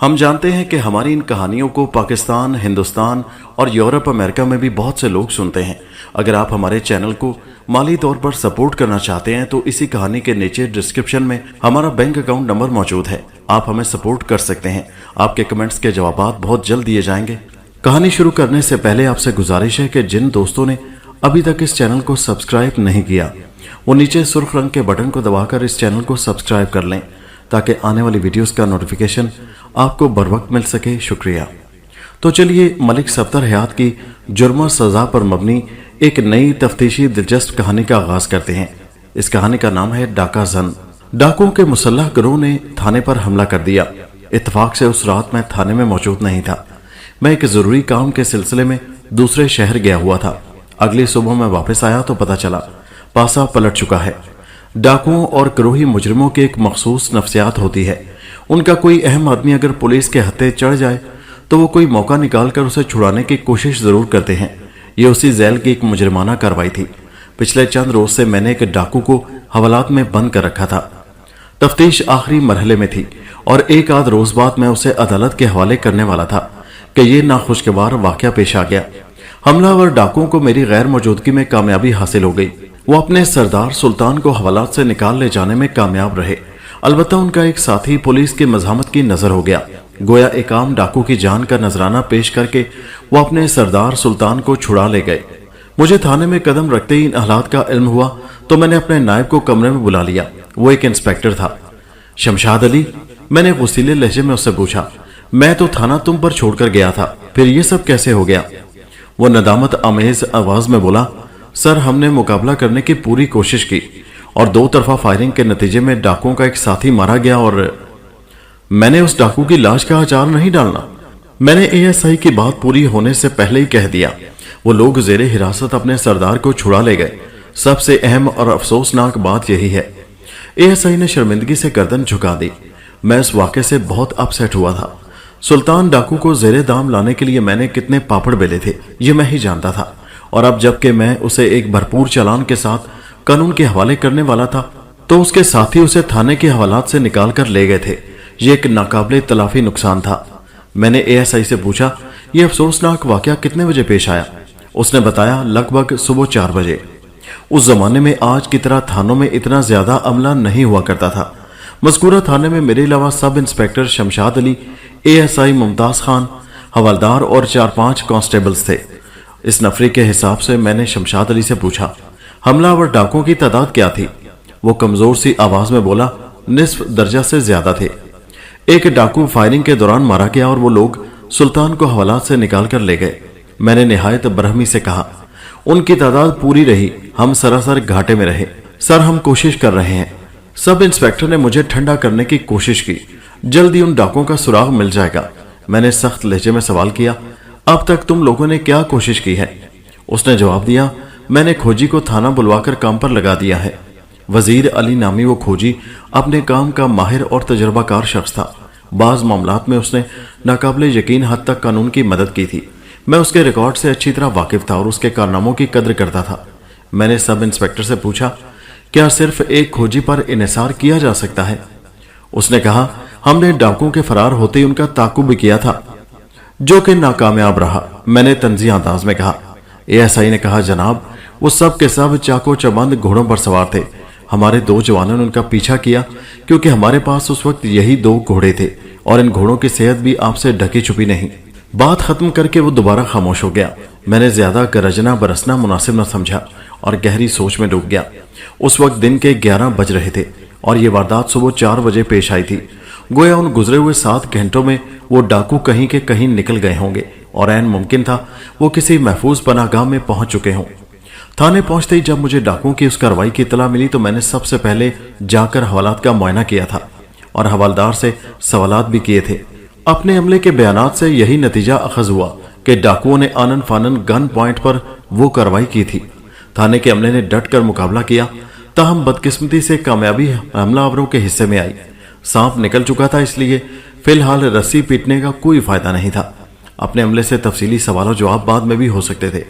ہم جانتے ہیں کہ ہماری ان کہانیوں کو پاکستان، ہندوستان اور یورپ امریکہ میں بھی بہت سے لوگ سنتے ہیں۔ اگر آپ ہمارے چینل کو مالی طور پر سپورٹ کرنا چاہتے ہیں تو اسی کہانی کے نیچے ڈسکرپشن میں ہمارا بینک اکاؤنٹ نمبر موجود ہے، آپ ہمیں سپورٹ کر سکتے ہیں۔ آپ کے کمنٹس کے جوابات بہت جلد دیے جائیں گے۔ کہانی شروع کرنے سے پہلے آپ سے گزارش ہے کہ جن دوستوں نے ابھی تک اس چینل کو سبسکرائب نہیں کیا وہ نیچے سرخ رنگ کے بٹن کو دبا کر اس چینل کو سبسکرائب کر لیں تاکہ آنے والی ویڈیوز کا نوٹیفیکیشن آپ کو بر وقت مل سکے۔ شکریہ۔ تو چلیے ملک صفدر حیات کی جرم و سزا پر مبنی ایک نئی تفتیشی دلچسپ کہانی کا آغاز کرتے ہیں۔ اس کہانی کا نام ہے ڈاکہ زن۔ ڈاکوؤں کے مسلح گروہ نے تھانے پر حملہ کر دیا۔ اتفاق سے اس رات میں تھانے میں موجود نہیں تھا، میں ایک ضروری کام کے سلسلے میں دوسرے شہر گیا ہوا تھا۔ اگلی صبح میں واپس آیا تو پتہ چلا پاسا پلٹ چکا ہے۔ ڈاکوؤں اور گروہی مجرموں کی ایک مخصوص نفسیات ہوتی ہے، ان کا کوئی اہم آدمی اگر پولیس کے ہتھے چڑھ جائے تو وہ کوئی موقع نکال کر اسے چھڑانے کی کوشش ضرور کرتے ہیں۔ یہ اسی ذیل کی ایک مجرمانہ کارروائی تھی۔ پچھلے چند روز سے میں نے ایک ڈاکو کو حوالات میں بند کر رکھا تھا۔ تفتیش آخری مرحلے میں تھی اور ایک آدھ روز بعد میں اسے عدالت کے حوالے کرنے والا تھا کہ یہ ناخوشگوار واقعہ پیش آ گیا۔ حملہ آور ڈاکوؤں کو میری غیر موجودگی میں کامیابی حاصل ہو گئی۔ وہ اپنے سردار سلطان کو حوالات سے نکال لے جانے میں کامیاب رہے، البتہ ان کا ایک ساتھی پولیس کی مزاحمت کی نظر ہو گیا۔ گویا ایک عام ڈاکو کی جان کا نذرانہ پیش کر کے وہ اپنے سردار سلطان کو چھڑا لے گئے۔ مجھے تھانے میں قدم رکھتے ہی ان حالات کا علم ہوا تو میں نے اپنے نائب کو کمرے میں بلا لیا۔ وہ ایک انسپیکٹر تھا۔ شمشاد علی، میں نے غصیلے لہجے میں اس سے پوچھا، میں تو تھانہ تم پر چھوڑ کر گیا تھا، پھر یہ سب کیسے ہو گیا؟ وہ ندامت آمیز آواز میں بولا، سر ہم نے مقابلہ کرنے کی پوری کوشش کی اور دو طرفہ فائرنگ کے نتیجے میں ڈاکوؤں کا ایک ساتھی مارا گیا اور میں نے اس ڈاکو کی لاش کا اچار نہیں ڈالنا۔ میں نے اے ایس آئی کی بات پوری ہونے سے پہلے ہی کہہ دیا۔ وہ لوگ زیر حراست اپنے سردار کو چھڑا لے گئے۔ سب سے اہم اور افسوسناک بات یہی ہے۔ اے ایس آئی نے شرمندگی سے گردن جھکا دی۔ میں اس واقعے سے بہت اپسیٹ ہوا تھا۔ سلطان ڈاکو کو زیر دام لانے کے لیے میں نے کتنے پاپڑ بیلے تھے یہ میں ہی جانتا تھا، اور اب جبکہ میں اسے ایک بھرپور چالان کے ساتھ قانون کے حوالے کرنے والا تھا تو اس کے ساتھی اسے تھانے کے حوالات سے نکال کر لے گئے تھے۔ یہ ایک ناقابل تلافی نقصان تھا۔ میں نے اے ایس آئی سے پوچھا، یہ افسوسناک واقعہ کتنے بجے پیش آیا؟ اس نے بتایا لگ بھگ صبح 4 بجے۔ اس زمانے میں آج کی طرح تھانوں میں اتنا زیادہ عملہ نہیں ہوا کرتا تھا۔ مذکورہ تھانے میں میرے علاوہ سب inspector Shamshad Ali, A S I Mumtaz Khan, حوالدار اور 4-5 کانسٹیبلز تھے۔ اس نفری کے حساب سے میں نے شمشاد علی سے پوچھا، حملہ اور ڈاکوؤں کی تعداد کیا تھی؟ وہ کمزور سی آواز میں بولا، نصف درجہ سے زیادہ تھے۔ ایک ڈاکو فائرنگ کے دوران مارا گیا اور وہ لوگ سلطان کو حوالات سے نکال کر لے گئے۔ میں نے نہایت برہمی سے کہا، ان کی تعداد پوری رہی، ہم سراسر گھاٹے میں رہے۔ سر ہم کوشش کر رہے ہیں۔ سب انسپیکٹر نے مجھے ٹھنڈا کرنے کی کوشش کی، جلدی ان ڈاکوؤں کا سراغ مل جائے گا۔ میں نے سخت لہجے میں سوال کیا، اب تک تم لوگوں نے کیا کوشش کی ہے؟ اس نے جواب دیا، میں نے کھوجی کو تھانہ بلوا کر کام پر لگا دیا ہے۔ وزیر علی نامی وہ کھوجی اپنے کام کا ماہر اور تجربہ کار شخص تھا۔ بعض معاملات میں اس نے ناقابل یقین حد تک قانون کی مدد کی تھی۔ میں اس کے ریکارڈ سے اچھی طرح واقف تھا اور اس کے کارناموں کی قدر کرتا تھا۔ میں نے سب انسپیکٹر سے پوچھا، کیا صرف ایک کھوجی پر انحصار کیا جا سکتا ہے؟ اس نے کہا، ہم نے ڈاکوؤں کے فرار ہوتے ہی ان کا تعاقب بھی کیا تھا جو کہ ناکامیاب رہا۔ میں نے طنزیہ انداز میں کہا۔ اے ایس آئی نے کہا، جناب وہ سب کے سب چاقو چبند گھوڑوں پر سوار تھے۔ ہمارے 2 جوانوں نے ان کا پیچھا کیا کیونکہ ہمارے پاس اس وقت یہی 2 گھوڑے تھے اور ان گھوڑوں کی صحت بھی آپ سے ڈھکی چھپی نہیں۔ بات ختم کر کے وہ دوبارہ خاموش ہو گیا۔ میں نے زیادہ گرجنا برسنا مناسب نہ سمجھا اور گہری سوچ میں ڈوب گیا۔ اس وقت دن کے 11 بج رہے تھے اور یہ واردات صبح 4 بجے پیش آئی تھی۔ گویا ان گزرے ہوئے 7 گھنٹوں میں وہ ڈاکو کہیں کے کہیں نکل گئے ہوں گے اور عین ممکن تھا وہ کسی محفوظ پناہ گاہ میں پہنچ چکے ہوں۔ تھانے پہنچتے ہی جب مجھے ڈاکوؤں کی اس کارروائی کی اطلاع ملی تو میں نے سب سے پہلے جا کر حوالات کا معائنہ کیا تھا اور حوالدار سے سوالات بھی کیے تھے۔ اپنے عملے کے بیانات سے یہی نتیجہ اخذ ہوا کہ ڈاکوؤں نے آنن فانن گن پوائنٹ پر وہ کارروائی کی تھی۔ تھانے کے عملے نے ڈٹ کر مقابلہ کیا، تاہم بدقسمتی سے کامیابی حملہ آوروں کے حصے میں آئی۔ سانپ نکل چکا تھا، اس لیے فی الحال رسی پیٹنے کا کوئی فائدہ نہیں تھا۔ اپنے عملے سے تفصیلی سوال و جواب بعد میں بھی ہو سکتے تھے،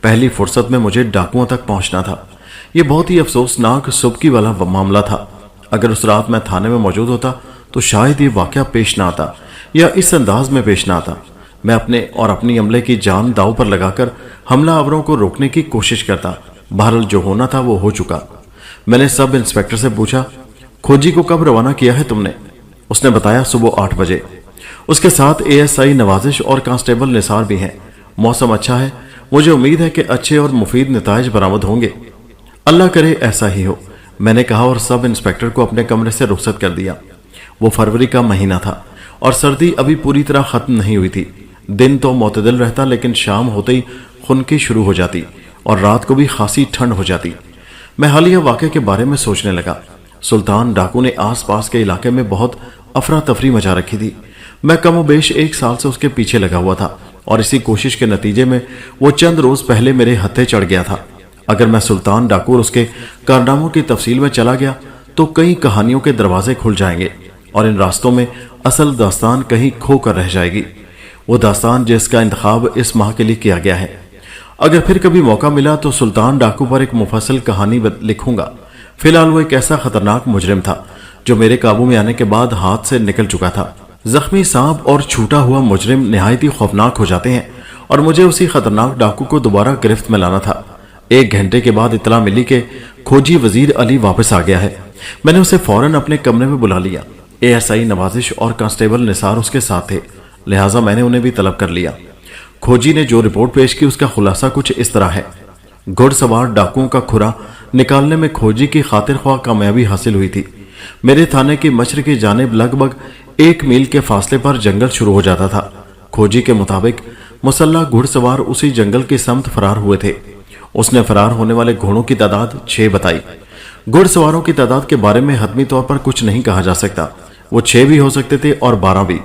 پہلی فرصت میں مجھے ڈاکوؤں تک پہنچنا تھا۔ یہ بہت ہی افسوسناک سبکی والا معاملہ تھا۔ اگر اس رات میں تھانے میں موجود ہوتا تو شاید یہ واقعہ پیش نہ آتا۔ یا اس انداز میں پیش نہ آتا۔ میں اپنے اور اپنی عملے کی جان داؤ پر لگا کر حملہ آوروں کو روکنے کی کوشش کرتا۔ بہرحال جو ہونا تھا وہ ہو چکا۔ میں نے سب انسپیکٹر سے پوچھا، کھوجی کو کب روانہ کیا ہے تم نے؟ اس نے بتایا صبح 8 بجے۔ اس کے ساتھ ASI نوازش اور کانسٹیبل نثار بھی ہیں۔ موسم اچھا ہے، مجھے امید ہے کہ اچھے اور مفید نتائج برآمد ہوں گے۔ اللہ کرے ایسا ہی ہو، میں نے کہا اور سب انسپیکٹر کو اپنے کمرے سے رخصت کر دیا۔ وہ فروری کا مہینہ تھا اور سردی ابھی پوری طرح ختم نہیں ہوئی تھی۔ دن تو معتدل رہتا لیکن شام ہوتے ہی خنکی شروع ہو جاتی اور رات کو بھی خاصی ٹھنڈ ہو جاتی۔ میں حالیہ واقعے کے بارے میں سوچنے لگا۔ سلطان ڈاکو نے آس پاس کے علاقے میں بہت افراتفری مچا رکھی تھی۔ میں کم و بیش 1 سال سے اس کے پیچھے لگا ہوا تھا اور اسی کوشش کے نتیجے میں وہ چند روز پہلے میرے ہتھے چڑھ گیا تھا۔ اگر میں سلطان ڈاکو اور اس کے کارناموں کی تفصیل میں چلا گیا تو کئی کہانیوں کے دروازے کھل جائیں گے اور ان راستوں میں اصل داستان کہیں کھو کر رہ جائے گی، وہ داستان جس کا انتخاب اس ماہ کے لیے کیا گیا ہے۔ اگر پھر کبھی موقع ملا تو سلطان ڈاکو پر ایک مفصل کہانی لکھوں گا۔ فی الحال وہ ایک ایسا خطرناک مجرم تھا جو میرے قابو میں آنے کے بعد ہاتھ سے نکل چکا تھا۔ زخمی سانپ اور چھوٹا ہوا مجرم نہایت ہی خوفناک ہو جاتے ہیں اور مجھے اسی خطرناک ڈاکو کو دوبارہ گرفت میں لانا تھا۔ 1 گھنٹے کے بعد اطلاع ملی کہ کھوجی وزیر علی واپس آ گیا ہے۔ میں نے اسے فوراً اپنے کمرے میں بلا لیا۔ ASI نوازش اور کانسٹیبل نثار اس کے ساتھ تھے، لہٰذا میں نے انہیں بھی طلب کر لیا۔ کھوجی نے جو رپورٹ پیش کی اس کا خلاصہ کچھ اس طرح ہے۔ گھڑ سوار ڈاکوؤں کا کھرا نکالنے میں کھوجی کی خاطر خواہ کامیابی حاصل ہوئی تھی۔ میرے تھانے کی مشرقی جانب لگ بھگ 1 میل کے فاصلے پر جنگل شروع ہو جاتا تھا۔ کھوجی کے مطابق مسلح گھڑ سوار اسی جنگل کی سمت فرار ہوئے تھے۔ اس نے فرار ہونے والے گھوڑوں کی تعداد 6 بتائی۔ گھڑ سواروں کی تعداد کے بارے میں حتمی طور پر کچھ نہیں کہا جا سکتا، وہ 6 بھی ہو سکتے تھے اور 12 بھی۔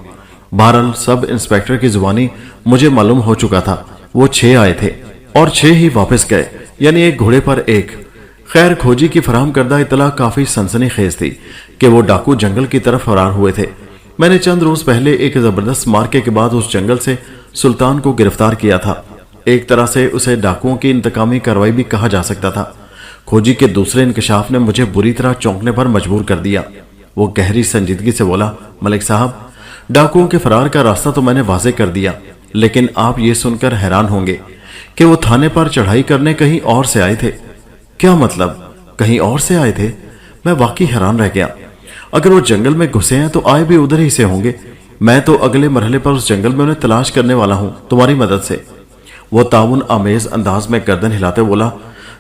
بہرحال سب انسپیکٹر کی زبانی مجھے معلوم ہو چکا تھا، وہ 6 آئے تھے اور 6 ہی واپس گئے، یعنی 1 گھوڑے پر 1۔ خیر کھوجی کی فراہم کردہ اطلاع کافی سنسنی خیز تھی کہ وہ ڈاکو جنگل کی طرف فرار ہوئے تھے۔ میں نے چند روز پہلے ایک زبردست مارکے کے بعد اس جنگل سے سلطان کو گرفتار کیا تھا۔ ایک طرح سے اسے ڈاکوؤں کی انتقامی کارروائی بھی کہا جا سکتا تھا۔ کھوجی کے دوسرے انکشاف نے مجھے بری طرح چونکنے پر مجبور کر دیا۔ وہ گہری سنجیدگی سے بولا، ملک صاحب، ڈاکوؤں کے فرار کا راستہ تو میں نے واضح کر دیا، لیکن آپ یہ سن کر حیران ہوں گے کہ وہ تھانے پر چڑھائی کرنے کہیں اور سے آئے تھے۔ کیا مطلب؟ کہیں اور سے آئے تھے؟ میں واقعی حیران رہ گیا۔ اگر وہ جنگل میں گھسے ہیں تو آئے بھی ادھر ہی سے ہوں گے۔ میں تو اگلے مرحلے پر اس جنگل میں انہیں تلاش کرنے والا ہوں، تمہاری مدد سے۔ وہ تعاون آمیز انداز میں گردن ہلاتے بولا،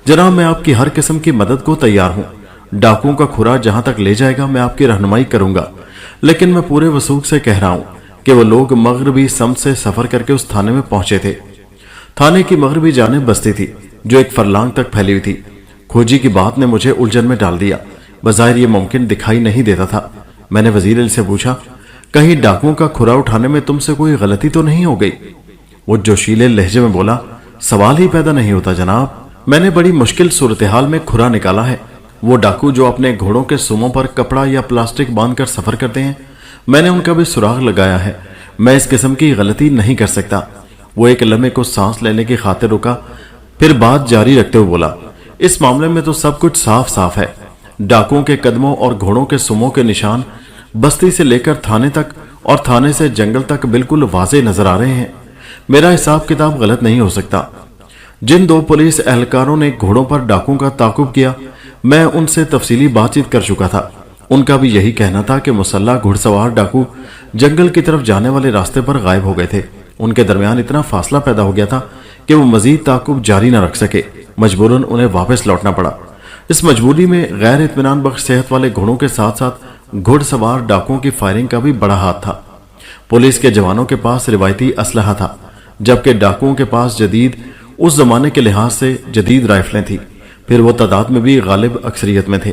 جناب میں آپ کی ہر قسم کی مدد کو تیار ہوں۔ ڈاکوؤں کا کھرا جہاں تک لے جائے گا میں آپ کی رہنمائی کروں گا، لیکن میں پورے وثوق سے کہہ رہا ہوں کہ وہ لوگ مغربی سمت سے سفر کر کے اس تھانے میں پہنچے تھے۔ تھانے کی مغربی جانب بستی تھی جو 1 فرلانگ تک پھیلی ہوئی تھی۔ کھوجی کی بات نے مجھے الجھن میں ڈال دیا، بظاہر یہ ممکن دکھائی نہیں دیتا تھا۔ میں نے وزیر علی سے پوچھا، کہیں ڈاکوؤں کا کھرا اٹھانے میں تم سے کوئی غلطی تو نہیں ہو گئی؟ وہ جوشیلے لہجے میں بولا، سوال ہی پیدا نہیں ہوتا جناب، میں نے بڑی مشکل صورتحال میں کھرا نکالا ہے۔ وہ ڈاکو جو اپنے گھوڑوں کے سوموں پر کپڑا یا پلاسٹک باندھ کر سفر کرتے ہیں، میں نے ان کا بھی سراغ لگایا ہے۔ میں اس قسم کی غلطی نہیں کر سکتا۔ وہ ایک لمحے کو سانس لینے کی خاطر رکا، پھر بات جاری رکھتے ہوئے بولا، اس معاملے میں تو سب کچھ صاف صاف ہے۔ ڈاکوؤں کے قدموں اور گھوڑوں کے سوموں کے نشان بستی سے لے کر تھانے تک اور تھانے سے جنگل تک بالکل واضح نظر آ رہے ہیں۔ میرا حساب کتاب غلط نہیں ہو سکتا۔ جن 2 پولیس اہلکاروں نے گھوڑوں پر ڈاکوؤں کا تعاقب کیا، میں ان سے تفصیلی بات چیت کر چکا تھا۔ ان کا بھی یہی کہنا تھا کہ مسلح گھڑ سوار ڈاکو جنگل کی طرف جانے والے راستے پر غائب ہو گئے تھے۔ ان کے درمیان اتنا فاصلہ پیدا ہو گیا تھا کہ وہ مزید تعاقب جاری نہ رکھ سکے، مجبوراً انہیں واپس لوٹنا پڑا۔ اس مجبوری میں غیر اطمینان بخش صحت والے گھوڑوں کے ساتھ ساتھ گھڑ سوار ڈاکوؤں کی فائرنگ کا بھی بڑا ہاتھ تھا۔ پولیس کے جوانوں کے پاس روایتی اسلحہ تھا، جبکہ ڈاکوؤں کے پاس جدید، اس زمانے کے لحاظ سے جدید رائفلیں تھیں، پھر وہ تعداد میں بھی غالب اکثریت میں تھے۔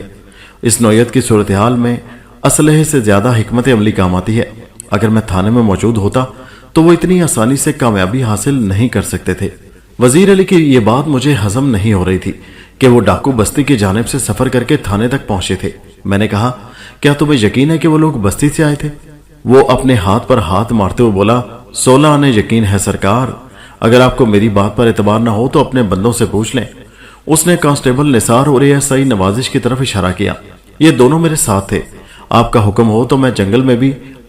اس نوعیت کی صورتحال میں اسلحے سے زیادہ حکمت عملی کام آتی ہے۔ اگر میں تھانے میں موجود ہوتا تو وہ اتنی آسانی سے کامیابی حاصل نہیں کر سکتے تھے۔ وزیر علی کی یہ بات مجھے ہضم نہیں ہو رہی تھی کہ وہ ڈاکو بستی کی جانب سے سفر کر کے تھانے تک پہنچے تھے۔ میں نے کہا، کیا تمہیں یقین ہے کہ وہ لوگ بستی سے آئے تھے؟ وہ اپنے ہاتھ پر ہاتھ مارتے ہوئے بولا، 16 آنے یقین ہے سرکار۔ اگر آپ کو میری بات پر اعتبار نہ ہو تو اپنے بندوں سے پوچھ لیں۔ اس نے کانسٹیبل نثار اور ASI نوازش کی طرف اشارہ کیا۔ یہ دونوں میرے ساتھ تھے۔ آپ کا حکم ہو تو میں جنگل میں بھی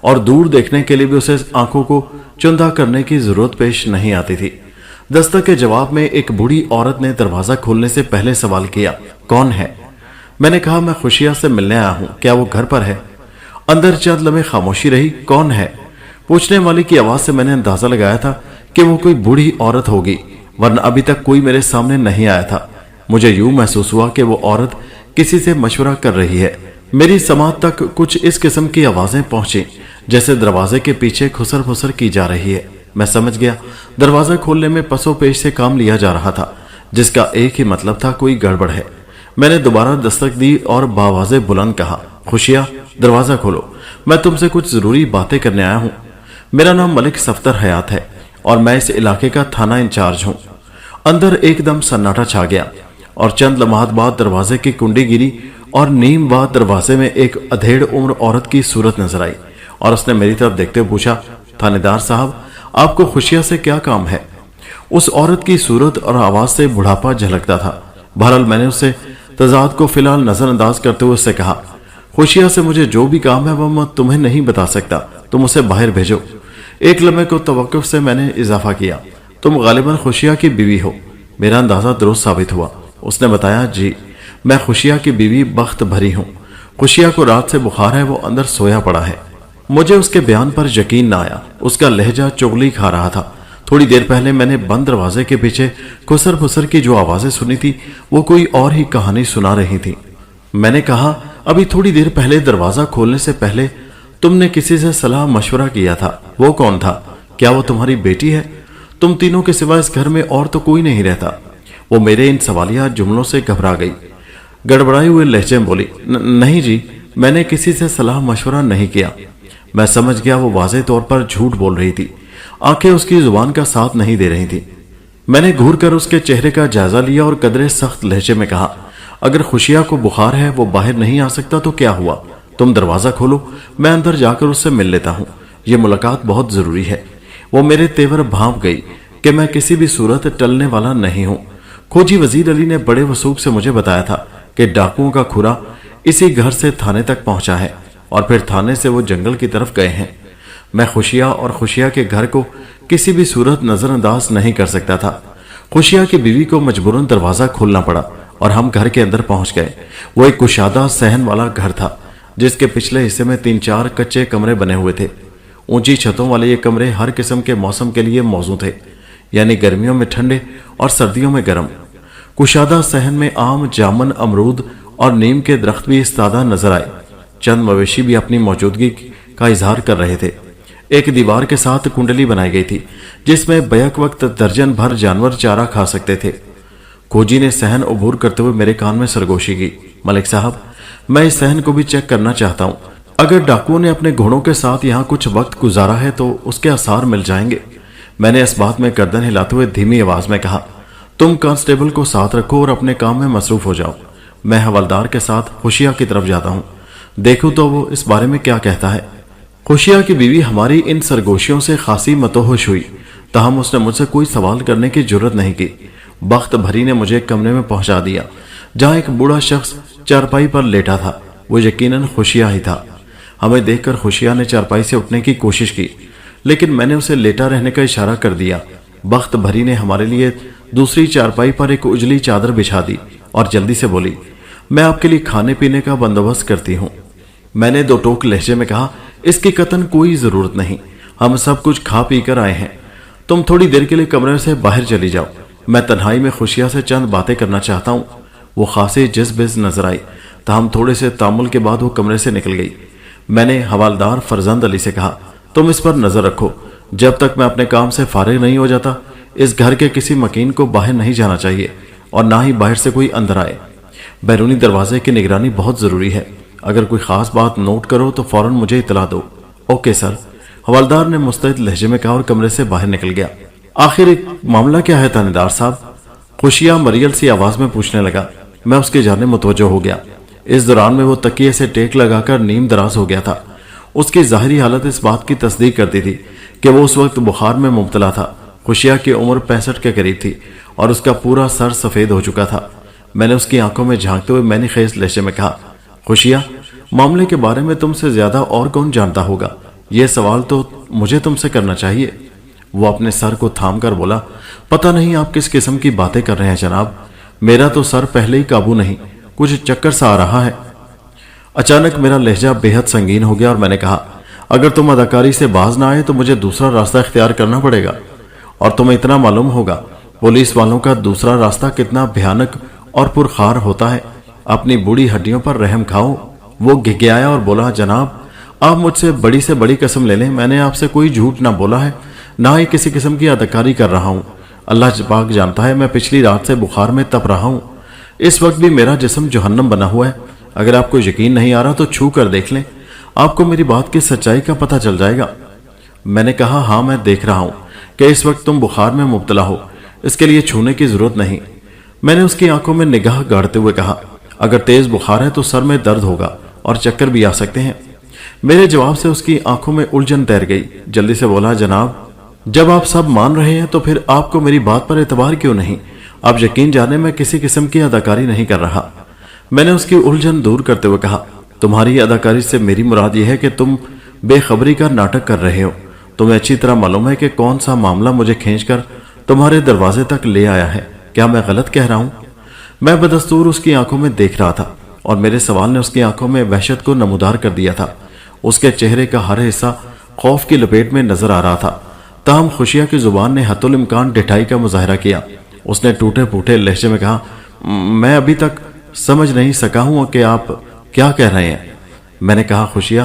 اور دور دیکھنے کے لیے بھی اسے آنکھوں کو چندہ کرنے کی ضرورت پیش نہیں آتی تھی۔ دستک کے جواب میں ایک بوڑھی عورت نے دروازہ کھولنے سے پہلے سوال کیا، کون ہے؟ میں نے کہا، میں خوشیہ سے ملنے آیا ہوں، کیا وہ گھر پر ہے؟ اندر چند لمحے خاموشی رہی۔ کون ہے؟ پوچھنے والی کی آواز سے میں نے اندازہ لگایا تھا کہ وہ کوئی بوڑھی عورت ہوگی، ورنہ ابھی تک کوئی میرے سامنے نہیں آیا تھا۔ مجھے یوں محسوس ہوا کہ وہ عورت کسی سے مشورہ کر رہی ہے۔ میری سماعت تک کچھ اس قسم کی آوازیں پہنچیں جیسے دروازے کے پیچھے کھسر پھسر کی جا رہی ہے۔ میں سمجھ گیا دروازہ کھولنے میں پسو پیش سے کام لیا جا رہا تھا، جس کا ایک ہی مطلب تھا، کوئی گڑبڑ ہے۔ میں نے دوبارہ دستک دی اور بآواز بلند کہا، خوشیہ، دروازہ کھولو، میں تم سے کچھ ضروری باتیں کرنے آیا ہوں۔ میرا نام ملک صفدر حیات ہے اور میں اس علاقے کا تھانہ انچارج ہوں۔ اندر ایک دم سناٹا چھا گیا اور چند لمحات بعد دروازے کی کنڈی گری اور نیم بعد دروازے میں ایک ادھیڑ عمر عورت کی صورت نظر آئی اور اس نے میری طرف دیکھتے ہوئے پوچھا، تھانے دار صاحب، آپ کو خوشیہ سے کیا کام ہے؟ اس عورت کی صورت اور آواز سے بڑھاپا جھلکتا تھا۔ بہرحال میں نے اس سے تضاد کو فی الحال نظر انداز کرتے ہوئے اس سے کہا، خوشیہ سے مجھے جو بھی کام ہے وہ میں تمہیں نہیں بتا سکتا، تم اسے باہر بھیجو۔ ایک لمحے کو توقف سے میں نے اضافہ کیا، تم غالباً خوشیہ کی بیوی ہو۔ میرا اندازہ درست ثابت ہوا۔ اس نے بتایا، جی میں خوشیہ کی بیوی بخت بھری ہوں۔ خوشیہ کو رات سے بخار ہے، وہ اندر سویا پڑا ہے۔ مجھے اس کے بیان پر یقین نہ آیا۔ اس کا لہجہ چغلی کھا رہا تھا۔ تھوڑی دیر پہلے میں نے بند دروازے کے پیچھے کسر پسر کی جو آوازیں سنی تھی وہ کوئی اور ہی کہانی سنا رہی تھی۔ میں نے کہا، ابھی تھوڑی دیر پہلے دروازہ کھولنے سے پہلے تم نے کسی سے صلاح مشورہ کیا تھا، وہ کون تھا؟ کیا وہ تمہاری بیٹی ہے؟ تم تینوں کے سوا اس گھر میں اور تو کوئی نہیں رہتا۔ وہ میرے ان سوالیہ جملوں سے گھبرا گئی، گڑبڑائے ہوئے لہجے میں بولی، نہیں جی، میں نے کسی سے صلاح مشورہ نہیں کیا۔ میں سمجھ گیا وہ واضح طور پر جھوٹ بول رہی تھی، آنکھیں اس کی زبان کا ساتھ نہیں دے رہی تھی۔ میں نے گھور کر اس کے چہرے کا جائزہ لیا اور قدرے سخت لہجے میں کہا، اگر خوشیہ کو بخار ہے، وہ باہر نہیں آ سکتا تو کیا ہوا؟ تم دروازہ کھولو، میں اندر جا کر اس سے مل لیتا ہوں، یہ ملاقات بہت ضروری ہے۔ وہ میرے تیور بھانپ گئی کہ میں کسی بھی صورت ٹلنے والا نہیں ہوں۔ کھوجی وزیر علی نے بڑے وثوق سے مجھے بتایا تھا کہ ڈاکوؤں کا کھرا اسی گھر سے تھانے تک پہنچا ہے اور پھر تھانے سے وہ جنگل کی طرف گئے ہیں۔ میں خوشیہ اور خوشیہ کے گھر کو کسی بھی صورت نظر انداز نہیں کر سکتا تھا۔ خوشیہ کی بیوی کو مجبوراً دروازہ کھولنا پڑا اور ہم گھر کے اندر پہنچ گئے۔ وہ ایک کشادہ صحن والا گھر تھا جس کے پچھلے حصے میں 3-4 کچے کمرے بنے ہوئے تھے۔ اونچی چھتوں والے یہ کمرے ہر قسم کے موسم کے لیے موزوں تھے، یعنی گرمیوں میں ٹھنڈے اور سردیوں میں گرم۔ کشادہ صحن میں آم، جامن، امرود اور نیم کے درخت بھی استادہ نظر آئے۔ چند مویشی بھی اپنی موجودگی کا اظہار کر رہے تھے۔ ایک دیوار کے ساتھ کنڈلی بنائی گئی تھی جس میں بیک وقت درجن بھر جانور چارہ کھا سکتے تھے۔ کھوجی نے صحن عبور کرتے ہوئے میرے کان میں سرگوشی کی، ملک صاحب، میں اس صحن کو بھی چیک کرنا چاہتا ہوں۔ اگر ڈاکوؤں نے اپنے گھوڑوں کے ساتھ یہاں کچھ وقت گزارا ہے تو اس کے آثار مل جائیں گے۔ میں نے اس بات میں گردن ہلاتے ہوئے دھیمی آواز میں کہا، تم کانسٹیبل کو ساتھ رکھو اور اپنے کام میں مصروف ہو جاؤ، میں حوالدار کے ساتھ خوشیہ کی طرف جاتا ہوں، دیکھو تو وہ اس بارے میں کیا کہتا ہے۔ خوشیہ کی بیوی ہماری ان سرگوشیوں سے خاصی متوحش ہوئی، تاہم اس نے مجھ سے کوئی سوال کرنے کی جرت نہیں کی۔ بخت بھری نے مجھے ایک کمرے میں پہنچا دیا جہاں ایک بوڑھا شخص چارپائی پر لیٹا تھا۔ وہ یقیناً خوشیہ ہی تھا۔ ہمیں دیکھ کر خوشیہ نے چارپائی سے اٹھنے کی کوشش کی، لیکن میں نے اسے لیٹا رہنے کا اشارہ کر دیا۔ بخت بھری نے ہمارے لیے دوسری چارپائی پر ایک اجلی چادر بچھا دی اور جلدی سے بولی، میں آپ کے لیے کھانے پینے کا بندوبست کرتی ہوں۔ میں نے 2 ٹوک لہجے میں کہا، اس کی قطعاً کوئی ضرورت نہیں، ہم سب کچھ کھا پی کر آئے ہیں، تم تھوڑی دیر کے لیے کمرے سے باہر چلی جاؤ، میں تنہائی میں خوشیہ سے چند باتیں کرنا چاہتا ہوں۔ وہ خاصی جذبز نظر آئی، تاہم تھوڑے سے تامل کے بعد وہ کمرے سے نکل گئی۔ میں نے حوالدار فرزند علی سے کہا، تم اس پر نظر رکھو، جب تک میں اپنے کام سے فارغ نہیں ہو جاتا اس گھر کے کسی مکین کو باہر نہیں جانا چاہیے اور نہ ہی باہر سے کوئی اندر آئے۔ بیرونی دروازے کی نگرانی بہت ضروری ہے، اگر کوئی خاص بات نوٹ کرو تو فوراً مجھے اطلاع دو۔ اوکے سر، حوالدار نے مستعد لہجے میں کہا اور کمرے سے باہر نکل گیا۔ آخر ایک معاملہ کیا ہے تھانے دار صاحب؟ خوشیہ مریل سی آواز میں پوچھنے لگا۔ میں اس کی جانب متوجہ ہو گیا۔ اس دوران میں وہ تکیے سے ٹیک لگا کر نیم دراز ہو گیا تھا۔ اس کی ظاہری حالت اس بات کی تصدیق کرتی تھی کہ وہ اس وقت بخار میں مبتلا تھا۔ خوشیہ کی عمر 65 کے قریب تھی اور اس کا پورا سر سفید ہو چکا تھا۔ میں نے اس کی آنکھوں میں جھانکتے ہوئے میں نے خیز لہجے میں کہا، خوشیہ، معاملے کے بارے میں تم سے زیادہ اور کون جانتا ہوگا؟ یہ سوال تو مجھے تم سے کرنا چاہیے۔ وہ اپنے سر کو تھام کر بولا، پتہ نہیں آپ کس قسم کی باتیں کر رہے ہیں جناب، میرا تو سر پہلے ہی قابو نہیں، کچھ چکر سا آ رہا ہے۔ اچانک میرا لہجہ بے حد سنگین ہو گیا اور میں نے کہا، اگر تم اداکاری سے باز نہ آئے تو مجھے دوسرا راستہ اختیار کرنا پڑے گا، اور تمہیں اتنا معلوم ہوگا پولیس والوں کا دوسرا راستہ کتنا بھیانک اور پرخار ہوتا ہے۔ اپنی بوڑھی ہڈیوں پر رحم کھاؤ۔ وہ گھگھایا اور بولا، جناب آپ مجھ سے بڑی قسم لے لیں، میں نے آپ سے کوئی جھوٹ نہ بولا ہے، نہ ہی کسی قسم کی اداکاری کر رہا ہوں۔ اللہ پاک جانتا ہے میں پچھلی رات سے بخار میں تپ رہا ہوں، اس وقت بھی میرا جسم جہنم بنا ہوا ہے۔ اگر آپ کو یقین نہیں آ رہا تو چھو کر دیکھ لیں، آپ کو میری بات کی سچائی کا پتہ چل جائے گا۔ میں نے کہا، ہاں میں دیکھ رہا ہوں کہ اس وقت تم بخار میں مبتلا ہو، اس کے لیے چھونے کی ضرورت نہیں۔ میں نے اس کی آنکھوں میں نگاہ گاڑتے ہوئے کہا، اگر تیز بخار ہے تو سر میں درد ہوگا اور چکر بھی آ سکتے ہیں۔ میرے جواب سے اس کی آنکھوں میں الجھن تیر گئی، جلدی سے بولا، جناب جب آپ سب مان رہے ہیں تو پھر آپ کو میری بات پر اعتبار کیوں نہیں؟ آپ یقین جانے میں کسی قسم کی اداکاری نہیں کر رہا۔ میں نے اس کی الجھن دور کرتے ہوئے کہا، تمہاری اداکاری سے میری مراد یہ ہے کہ تم بے خبری کا ناٹک کر رہے ہو۔ تمہیں اچھی طرح معلوم ہے کہ کون سا معاملہ مجھے کھینچ کر تمہارے دروازے تک لے آیا ہے۔ کیا میں غلط کہہ رہا ہوں؟ میں بدستور اس کی آنکھوں میں دیکھ رہا تھا اور میرے سوال نے اس کی آنکھوں میں وحشت کو نمودار کر دیا تھا۔ اس کے چہرے کا ہر حصہ خوف کی لپیٹ میں نظر آ رہا تھا۔ تاہم خوشیہ کی زبان نے حتی الامکان ڈٹائی کا مظاہرہ کیا۔ اس نے ٹوٹے پھوٹے لہجے میں کہا، میں ابھی تک سمجھ نہیں سکا ہوں کہ آپ کیا کہہ رہے ہیں۔ میں نے کہا، خوشیہ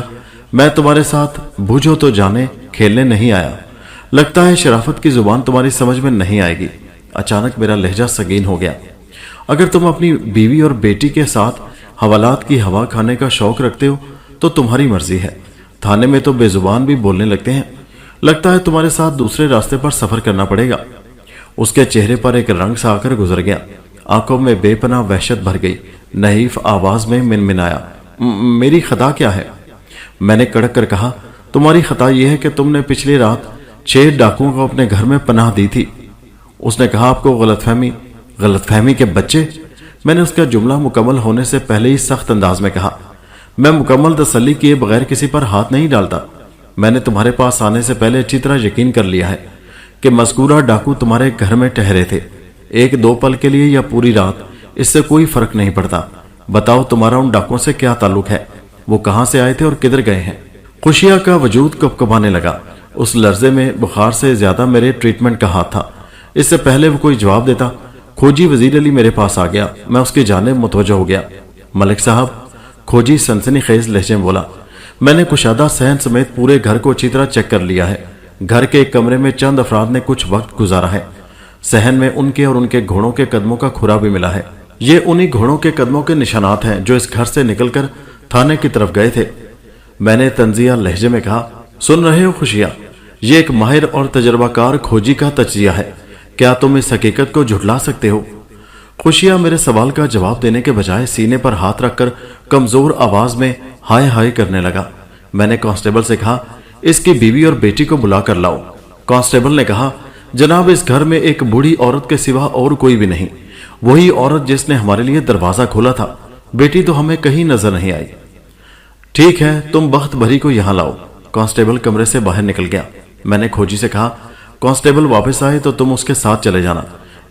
میں تمہارے ساتھ بوجھو تو جانے کھیلنے نہیں آیا، لگتا ہے شرافت کی زبان تمہاری سمجھ میں نہیں آئے گی۔ اچانک میرا لہجہ سنگین ہو گیا۔ اگر تم اپنی بیوی اور بیٹی کے ساتھ حوالات کی ہوا کھانے کا شوق رکھتے ہو تو تمہاری مرضی ہے، تھانے میں تو بے زبان بھی بولنے لگتے ہیں، لگتا ہے تمہارے ساتھ دوسرے راستے پر سفر کرنا پڑے گا۔ اس کے چہرے پر ایک رنگ سا آ کر گزر گیا، آنکھوں میں بے پناہ وحشت بھر گئی، نحیف آواز میں منمنایا، میری خطا کیا ہے؟ میں نے کڑک کر کہا، تمہاری خطا یہ ہے کہ تم نے پچھلی رات 6 ڈاکوؤں کو اپنے گھر میں پناہ دی تھی۔ اس نے کہا، آپ کو غلط فہمی کے بچے؟ میں نے اس کا جملہ مکمل ہونے سے پہلے ہی سخت انداز میں کہا، میں مکمل تسلی کیے بغیر کسی پر ہاتھ نہیں ڈالتا۔ میں نے تمہارے پاس آنے سے پہلے اچھی طرح یقین کر لیا ہے کہ مذکورہ ڈاکو تمہارے گھر میں ٹھہرے تھے، 1-2 پل کے لیے یا پوری رات، اس سے کوئی فرق نہیں پڑتا۔ بتاؤ تمہارا ان ڈاکوؤں سے کیا تعلق ہے؟ وہ کہاں سے آئے تھے اور کدھر گئے ہیں؟ خوشیہ کا وجود کپکپانے لگا۔ اس لرزے میں بخار سے زیادہ میرے ٹریٹمنٹ کا ہاتھ تھا۔ اس سے پہلے وہ کوئی جواب دیتا، کھوجی وزیر علی میرے پاس آ گیا۔ میں اس کی جانب متوجہ ہو گیا۔ ملک صاحب، کھوجی سنسنی خیز لہجے میں بولا، میں نے کشادہ صحن سمیت پورے گھر کو اچھی طرح چیک کر لیا ہے۔ گھر کے ایک کمرے میں چند افراد نے کچھ وقت گزارا ہے۔ صحن میں ان کے اور ان کے گھوڑوں کے قدموں کا کھرا بھی ملا ہے۔ یہ انہی گھوڑوں کے قدموں کے نشانات ہیں جو اس گھر سے نکل کر تھانے کی طرف گئے تھے۔ میں نے تنزیہ لہجے میں کہا، سن رہے ہو خوشیہ، یہ ایک ماہر اور تجربہ کار کھوجی کا تجزیہ ہے، کیا تم اس حقیقت کو جھٹلا سکتے ہو؟ خوشیہ میرے سوال کا جواب دینے کے بجائے سینے پر ہاتھ رکھ کر کمزور آواز میں ہائے ہائے کرنے لگا۔ میں نے کانسٹیبل سے کہا، اس کی بیوی اور بیٹی کو بلا کر لاؤ۔ کانسٹیبل نے کہا، جناب اس گھر میں ایک بوڑھی عورت کے سوا اور کوئی بھی نہیں، وہی عورت جس نے ہمارے لیے دروازہ کھولا تھا، بیٹی تو ہمیں کہیں نظر نہیں آئی۔ ٹھیک ہے، تم بخت بھری کو یہاں لاؤ۔ کانسٹیبل کمرے سے باہر نکل گیا۔ میں نے کھوجی سے کہا، کانسٹیبل واپس آئے تو تم اس کے ساتھ چلے جانا،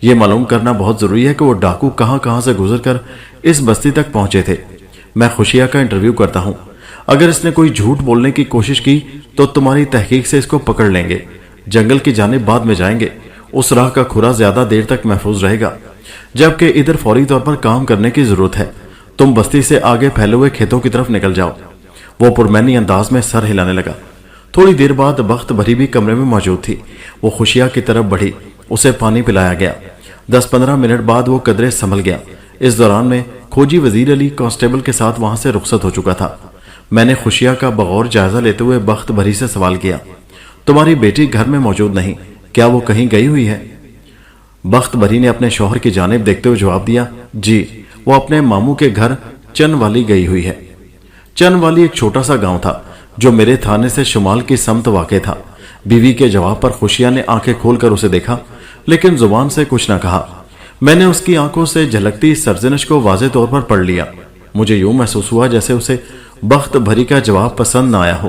یہ معلوم کرنا بہت ضروری ہے کہ وہ ڈاکو کہاں سے گزر کر اس بستی تک پہنچے تھے۔ میں خوشیہ کا انٹرویو کرتا ہوں، اگر اس نے کوئی جھوٹ بولنے کی کوشش کی تو تمہاری تحقیق سے اس کو پکڑ لیں گے، جنگل کی جانب بعد میں جائیں گے، اس راہ کا کھرا زیادہ دیر تک محفوظ رہے گا، جبکہ ادھر فوری طور پر کام کرنے کی ضرورت ہے۔ تم بستی سے آگے پھیلے ہوئے کھیتوں کی طرف نکل جاؤ۔ وہ پرمینی انداز میں سر ہلانے لگا۔ تھوڑی دیر بعد بخت بھری بھی کمرے میں موجود تھی۔ وہ خوشیہ کی طرف بڑھی، اسے پانی پلایا گیا۔ 10-15 منٹ بعد وہ قدرے سنبھل گیا۔ اس دوران میں کھوجی وزیر علی کانسٹیبل کے ساتھ وہاں سے رخصت ہو چکا تھا۔ میں نے خوشیہ کا بغور جائزہ لیتے ہوئے بخت بھری سے سوال کیا، تمہاری بیٹی گھر میں موجود نہیں، کیا وہ کہیں گئی ہوئی ہے؟ بخت بھری نے اپنے شوہر کی جانب دیکھتے ہوئے جواب دیا، جی، وہ اپنے ماموں کے گھر چن والی گئی ہوئی ہے۔ چن والی ایک چھوٹا سا گاؤں تھا جو میرے تھانے سے شمال کی سمت واقع تھا۔ بیوی کے جواب پر خوشیہ نے آنکھیں کھول کر اسے دیکھا، لیکن زبان سے کچھ نہ کہا۔ میں نے اس کی آنکھوں سے جھلکتی سرزنش کو واضح طور پر پڑھ لیا۔ مجھے یوں محسوس ہوا جیسے اسے بخت بھری کا جواب پسند نہ آیا ہو۔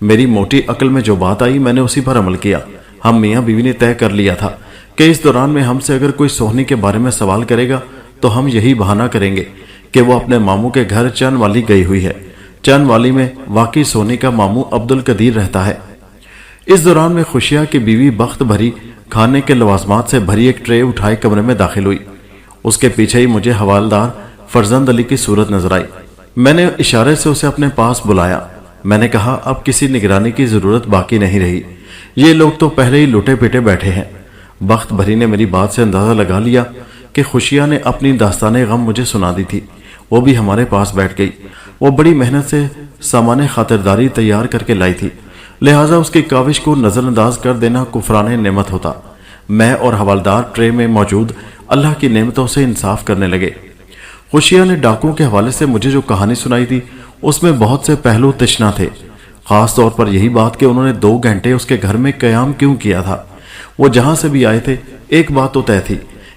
میری موٹی عقل میں جو بات آئی میں نے اسی پر عمل کیا۔ ہم میاں بیوی نے طے کر لیا تھا کہ اس دوران میں ہم سے اگر کوئی سونی کے بارے میں سوال کرے گا تو ہم یہی بہانہ کریں گے کہ وہ اپنے ماموں کے گھر چند والی گئی ہوئی ہے۔ چند والی میں واقعی سونی کا ماموں عبد القدیر رہتا ہے۔ اس دوران میں خوشیہ کی بیوی بخت بھری کھانے کے لوازمات سے بھری ایک ٹرے اٹھائے کمرے میں داخل ہوئی۔ اس کے پیچھے ہی مجھے حوالدار فرزند علی کی صورت نظر آئی۔ میں نے اشارے سے اسے اپنے پاس بلایا۔ میں نے کہا اب کسی نگرانی کی ضرورت باقی نہیں رہی، یہ لوگ تو پہلے ہی لٹے پیٹے بیٹھے ہیں۔ بخت بھری نے میری بات سے اندازہ لگا لیا کہ خوشیہ نے اپنی داستان غم مجھے سنا دی تھی۔ وہ بھی ہمارے پاس بیٹھ گئی۔ وہ بڑی محنت سے سامان خاطرداری تیار کر کے لائی تھی، لہٰذا اس کی کاوش کو نظر انداز کر دینا کفران نعمت ہوتا۔ میں اور حوالدار ٹرے میں موجود اللہ کی نعمتوں سے انصاف کرنے لگے۔ خوشیہ نے ڈاکوؤں کے حوالے سے مجھے جو کہانی سنائی تھی اس میں بہت سے پہلو تشنا تھے، خاص طور پر یہی بات کہ انہوں نے 2 گھنٹے اس کے گھر میں قیام کیوں کیا تھا۔ وہ جہاں سے بھی آئے تھے ایک بات تو طے تھی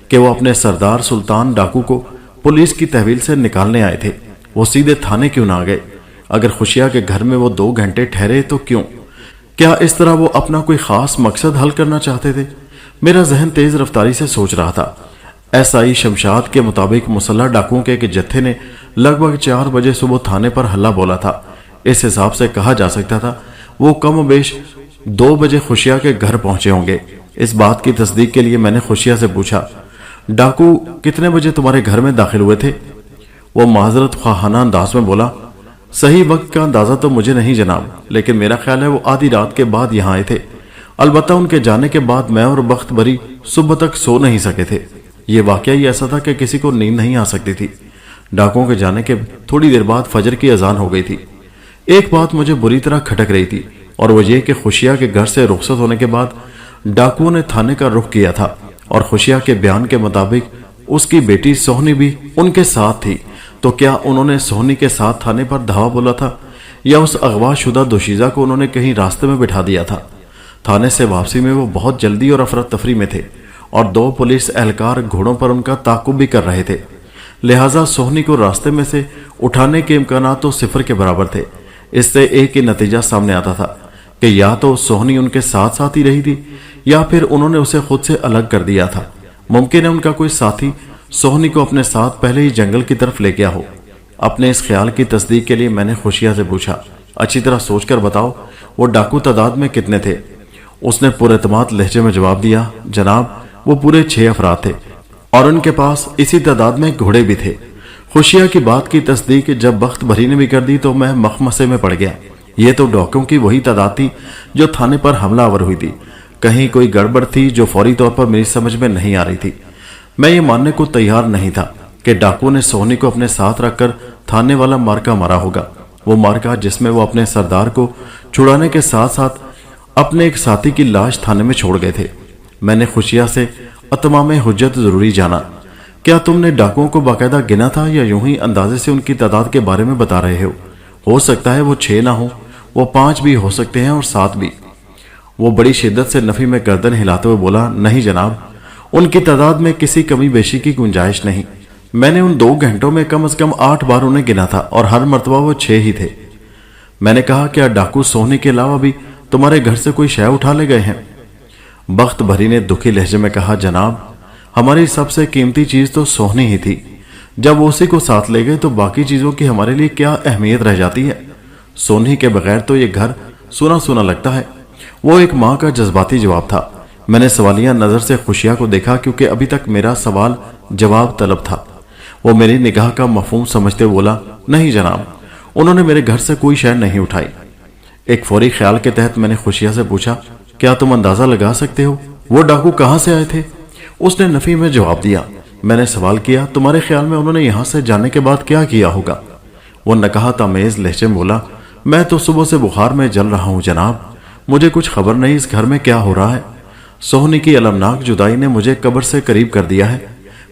کہ وہ اپنے سردار سلطان ڈاکو کو پولیس کی تحویل سے نکالنے آئے تھے۔ وہ سیدھے تھانے کیوں نہ گئے؟ اگر خوشیہ کے گھر میں وہ 2 گھنٹے ٹھہرے تو کیوں؟ کیا اس طرح وہ اپنا کوئی خاص مقصد حل کرنا چاہتے تھے؟ میرا ذہن تیز رفتاری سے سوچ رہا تھا۔ SI شمشاد کے مطابق مسلح ڈاکوؤں کے ایک جتھے نے لگ بھگ 4 بجے صبح تھانے پر حلہ بولا تھا۔ اس حساب سے کہا جا سکتا تھا وہ کم و بیش 2 بجے خوشیہ کے گھر پہنچے ہوں گے۔ اس بات کی تصدیق کے لیے میں نے خوشیہ سے پوچھا، ڈاکو کتنے بجے تمہارے گھر میں داخل ہوئے تھے؟ وہ معذرت خواہانہ انداز میں بولا، صحیح وقت کا اندازہ تو مجھے نہیں جناب، لیکن میرا خیال ہے وہ آدھی رات کے بعد یہاں آئے تھے۔ البتہ ان کے جانے کے بعد میں اور بخت بری صبح تک سو نہیں سکے تھے۔ یہ واقعہ ہی ایسا تھا کہ کسی کو نیند نہیں آ سکتی تھی۔ ڈاکوؤں کے جانے کے تھوڑی دیر بعد فجر کی اذان ہو گئی تھی۔ ایک بات مجھے بری طرح کھٹک رہی تھی اور وہ یہ کہ خوشیہ کے گھر سے رخصت ہونے کے بعد ڈاکوؤں نے تھانے کا رخ کیا تھا اور خوشیہ کے بیان کے مطابق اس کی بیٹی سوہنی بھی ان کے ساتھ تھی۔ تو کیا انہوں نے سوہنی کے ساتھ تھانے پر دھاوا بولا تھا یا اس اغوا شدہ دوشیزہ کو انہوں نے کہیں راستے میں بٹھا دیا تھا؟ تھانے سے واپسی میں وہ بہت جلدی اور افراتفری میں تھے اور 2 پولیس اہلکار گھوڑوں پر ان کا تعاقب بھی کر رہے تھے، لہٰذا سوہنی کو راستے میں سے اٹھانے کے امکانات تو 0 کے برابر تھے۔ اس سے ایک ہی نتیجہ سامنے آتا تھا کہ یا تو سوہنی ان کے ساتھ ساتھ ہی رہی تھی یا پھر انہوں نے اسے خود سے الگ کر دیا تھا۔ ممکن ہے ان کا کوئی ساتھی سوہنی کو اپنے ساتھ پہلے ہی جنگل کی طرف لے گیا ہو۔ اپنے اس خیال کی تصدیق کے لیے میں نے خوشیہ سے پوچھا، اچھی طرح سوچ کر بتاؤ وہ ڈاکو تعداد میں کتنے تھے؟ اس نے پورے اعتماد لہجے میں جواب دیا، جناب وہ پورے 6 افراد تھے اور ان کے پاس اسی تعداد میں گھوڑے بھی تھے۔ خوشیہ کی بات کی تصدیق جب بخت بھری نے بھی کر دی تو میں مخمسے میں پڑ گیا۔ یہ تو ڈاکوؤں کی وہی تعداد تھی جو تھانے پر حملہ آور ہوئی تھی۔ کہیں کوئی گڑبڑ تھی جو فوری طور پر میری سمجھ میں نہیں آ رہی تھی۔ میں یہ ماننے کو تیار نہیں تھا کہ ڈاکوؤں نے سوہنی کو اپنے ساتھ رکھ کر تھانے والا مارکا مارا ہوگا، وہ مارکا جس میں وہ اپنے سردار کو چھڑانے کے ساتھ ساتھ اپنے ایک ساتھی کی لاش تھانے میں چھوڑ گئے تھے۔ میں نے خوشیہ سے اتمام حجت ضروری جانا، کیا تم نے ڈاکوؤں کو باقاعدہ گنا تھا یا یوں ہی اندازے سے ان کی تعداد کے بارے میں بتا رہے ہو سکتا ہے وہ 6 نہ ہو، وہ 5 بھی ہو سکتے ہیں اور 7 بھی۔ وہ بڑی شدت سے نفی میں گردن ہلاتے ہوئے بولا، نہیں جناب، ان کی تعداد میں کسی کمی بیشی کی گنجائش نہیں۔ میں نے ان 2 گھنٹوں میں کم از کم 8 بار انہیں گنا تھا اور ہر مرتبہ وہ 6 ہی تھے۔ میں نے کہا، کیا ڈاکو سوہنی کے علاوہ بھی تمہارے گھر سے کوئی شے اٹھا لے گئے ہیں؟ بخت بھری نے دکھی لہجے میں کہا، جناب ہماری سب سے قیمتی چیز تو سوہنی ہی تھی، جب وہ اسی کو ساتھ لے گئے تو باقی چیزوں کی ہمارے لیے کیا اہمیت رہ جاتی ہے؟ سوہنی کے بغیر تو یہ گھر سونا سونا لگتا ہے۔ وہ ایک ماں کا جذباتی جواب تھا۔ میں نے سوالیہ نظر سے خوشیہ کو دیکھا کیونکہ ابھی تک میرا سوال جواب طلب تھا۔ وہ میری نگاہ کا مفہوم سمجھتے بولا، نہیں جناب، انہوں نے میرے گھر سے کوئی شے نہیں اٹھائی۔ ایک فوری خیال کے تحت میں نے خوشیہ سے پوچھا، کیا تم اندازہ لگا سکتے ہو وہ ڈاکو کہاں سے آئے تھے؟ اس نے نفی میں جواب دیا۔ میں نے سوال کیا، تمہارے خیال میں انہوں نے یہاں سے جانے کے بعد کیا کیا ہوگا؟ وہ نکہت آمیز لہجے میں بولا، میں تو صبح سے بخار میں جل رہا ہوں جناب، مجھے کچھ خبر نہیں اس گھر میں کیا ہو رہا ہے۔ سوہنی کی المناک جدائی نے مجھے قبر سے قریب کر دیا ہے۔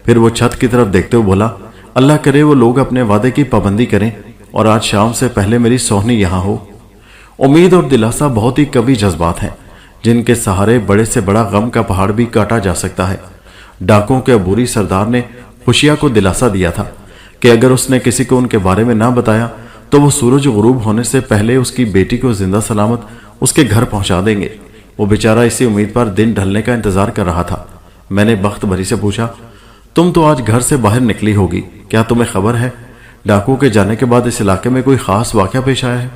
پھر وہ چھت کی طرف دیکھتے ہوئے بولا، اللہ کرے وہ لوگ اپنے وعدے کی پابندی کریں اور آج شام سے پہلے میری سوہنی یہاں ہو۔ امید اور دلاسا بہت ہی قوی جذبات ہیں جن کے سہارے بڑے سے بڑا غم کا پہاڑ بھی کاٹا جا سکتا ہے۔ ڈاکوؤں کے عبوری سردار نے خوشیہ کو دلاسا دیا تھا کہ اگر اس نے کسی کو ان کے بارے میں نہ بتایا تو وہ سورج غروب ہونے سے پہلے اس کی بیٹی کو زندہ سلامت اس کے گھر پہنچا دیں گے۔ وہ بیچارہ اسی امید پر دن ڈھلنے کا انتظار کر رہا تھا۔ میں نے بخت بھری سے پوچھا، تم تو آج گھر سے باہر نکلی ہوگی، کیا تمہیں خبر ہے ڈاکو کے جانے کے بعد اس علاقے میں کوئی خاص واقعہ پیش آیا ہے؟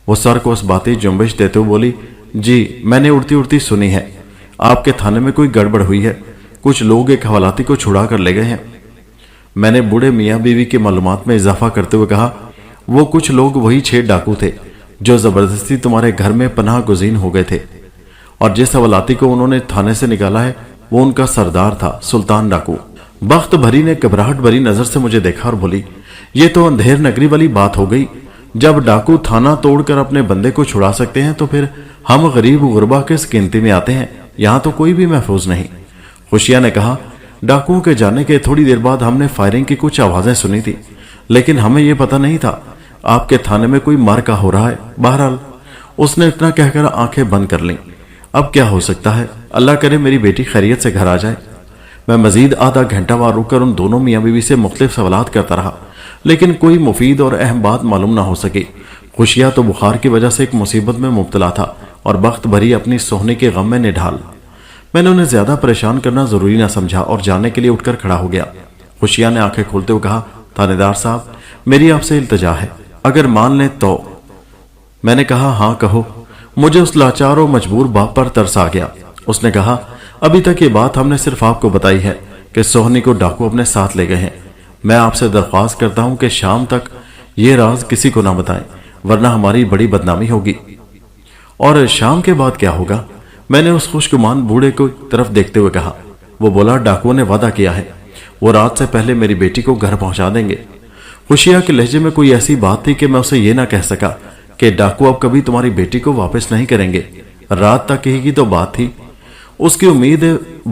وہ سر کو اس باتی جنبش دیتے ہوئے بولی، جی میں نے اڑتی اڑتی سنی ہے، آپ کے تھانے میں کوئی گڑبڑ ہوئی ہے، کچھ لوگ ایک حوالاتی کو چھڑا کر لے گئے ہیں۔ میں نے بوڑھے میاں بیوی کی معلومات میں اضافہ کرتے ہوئے کہا، وہ کچھ لوگ وہی 6 ڈاکو تھے جو زبردستی تمہارے گھر میں پناہ گزین ہو گئے تھے، اور جس حوالاتی کو انہوں نے تھانے سے نکالا ہے وہ ان کا سردار تھا، سلطان ڈاکو۔ بخت بھری نے گھبراہٹ بھری نظر سے مجھے دیکھا اور بولی، یہ تو اندھیر نگری والی بات ہو گئی، جب ڈاکو تھانہ توڑ کر اپنے بندے کو چھڑا سکتے ہیں تو پھر ہم غریب غربا کس گنتی میں آتے ہیں؟ یہاں تو کوئی بھی محفوظ نہیں۔ خوشیہ نے کہا، ڈاکوؤں کے جانے کے تھوڑی دیر بعد ہم نے فائرنگ کی کچھ آوازیں سنی تھی، لیکن ہمیں یہ پتہ نہیں تھا آپ کے تھانے میں کوئی مارکا ہو رہا ہے۔ بہرحال اس نے اتنا کہہ کر آنکھیں بند کر لیں۔ اب کیا ہو سکتا ہے، اللہ کرے میری بیٹی خیریت سے گھر آ جائے۔ میں مزید آدھا گھنٹہ وہاں رک کر ان دونوں میاں بیوی سے مختلف سوالات کرتا رہا، لیکن کوئی مفید اور اہم بات معلوم نہ ہو سکی۔ خوشیہ تو بخار کی وجہ سے ایک مصیبت میں مبتلا تھا اور بخت بھری اپنی سوہنی کے غم میں نڈھال۔ میں نے انہیں زیادہ پریشان کرنا ضروری نہ سمجھا اور جانے کے لیے اٹھ کر کھڑا ہو گیا۔ خوشیہ نے آنکھیں کھولتے ہوئے کہا، تھانے دار صاحب میری آپ سے التجا ہے، اگر مان لیں تو۔ میں نے کہا، ہاں کہو۔ مجھے اس لاچار و مجبور باپ پر ترس آ گیا۔ اس نے کہا، ابھی تک یہ بات ہم نے صرف آپ کو بتائی ہے کہ سوہنی کو ڈاکو اپنے ساتھ لے گئے ہیں۔ میں آپ سے درخواست کرتا ہوں کہ شام تک یہ راز کسی کو نہ بتائیں، ورنہ ہماری بڑی بدنامی ہوگی۔ اور شام کے بعد کیا ہوگا؟ میں نے اس خوشگمان بوڑھے کو طرف دیکھتے ہوئے کہا۔ وہ بولا، ڈاکو نے وعدہ کیا ہے، وہ رات سے پہلے میری بیٹی کو گھر پہنچا دیں گے۔ خوشیہ کے لہجے میں کوئی ایسی بات تھی کہ میں اسے یہ نہ کہہ سکا کہ ڈاکو اب کبھی تمہاری بیٹی کو واپس نہیں کریں گے۔ رات تک ہی کی تو بات تھی، اس کی امید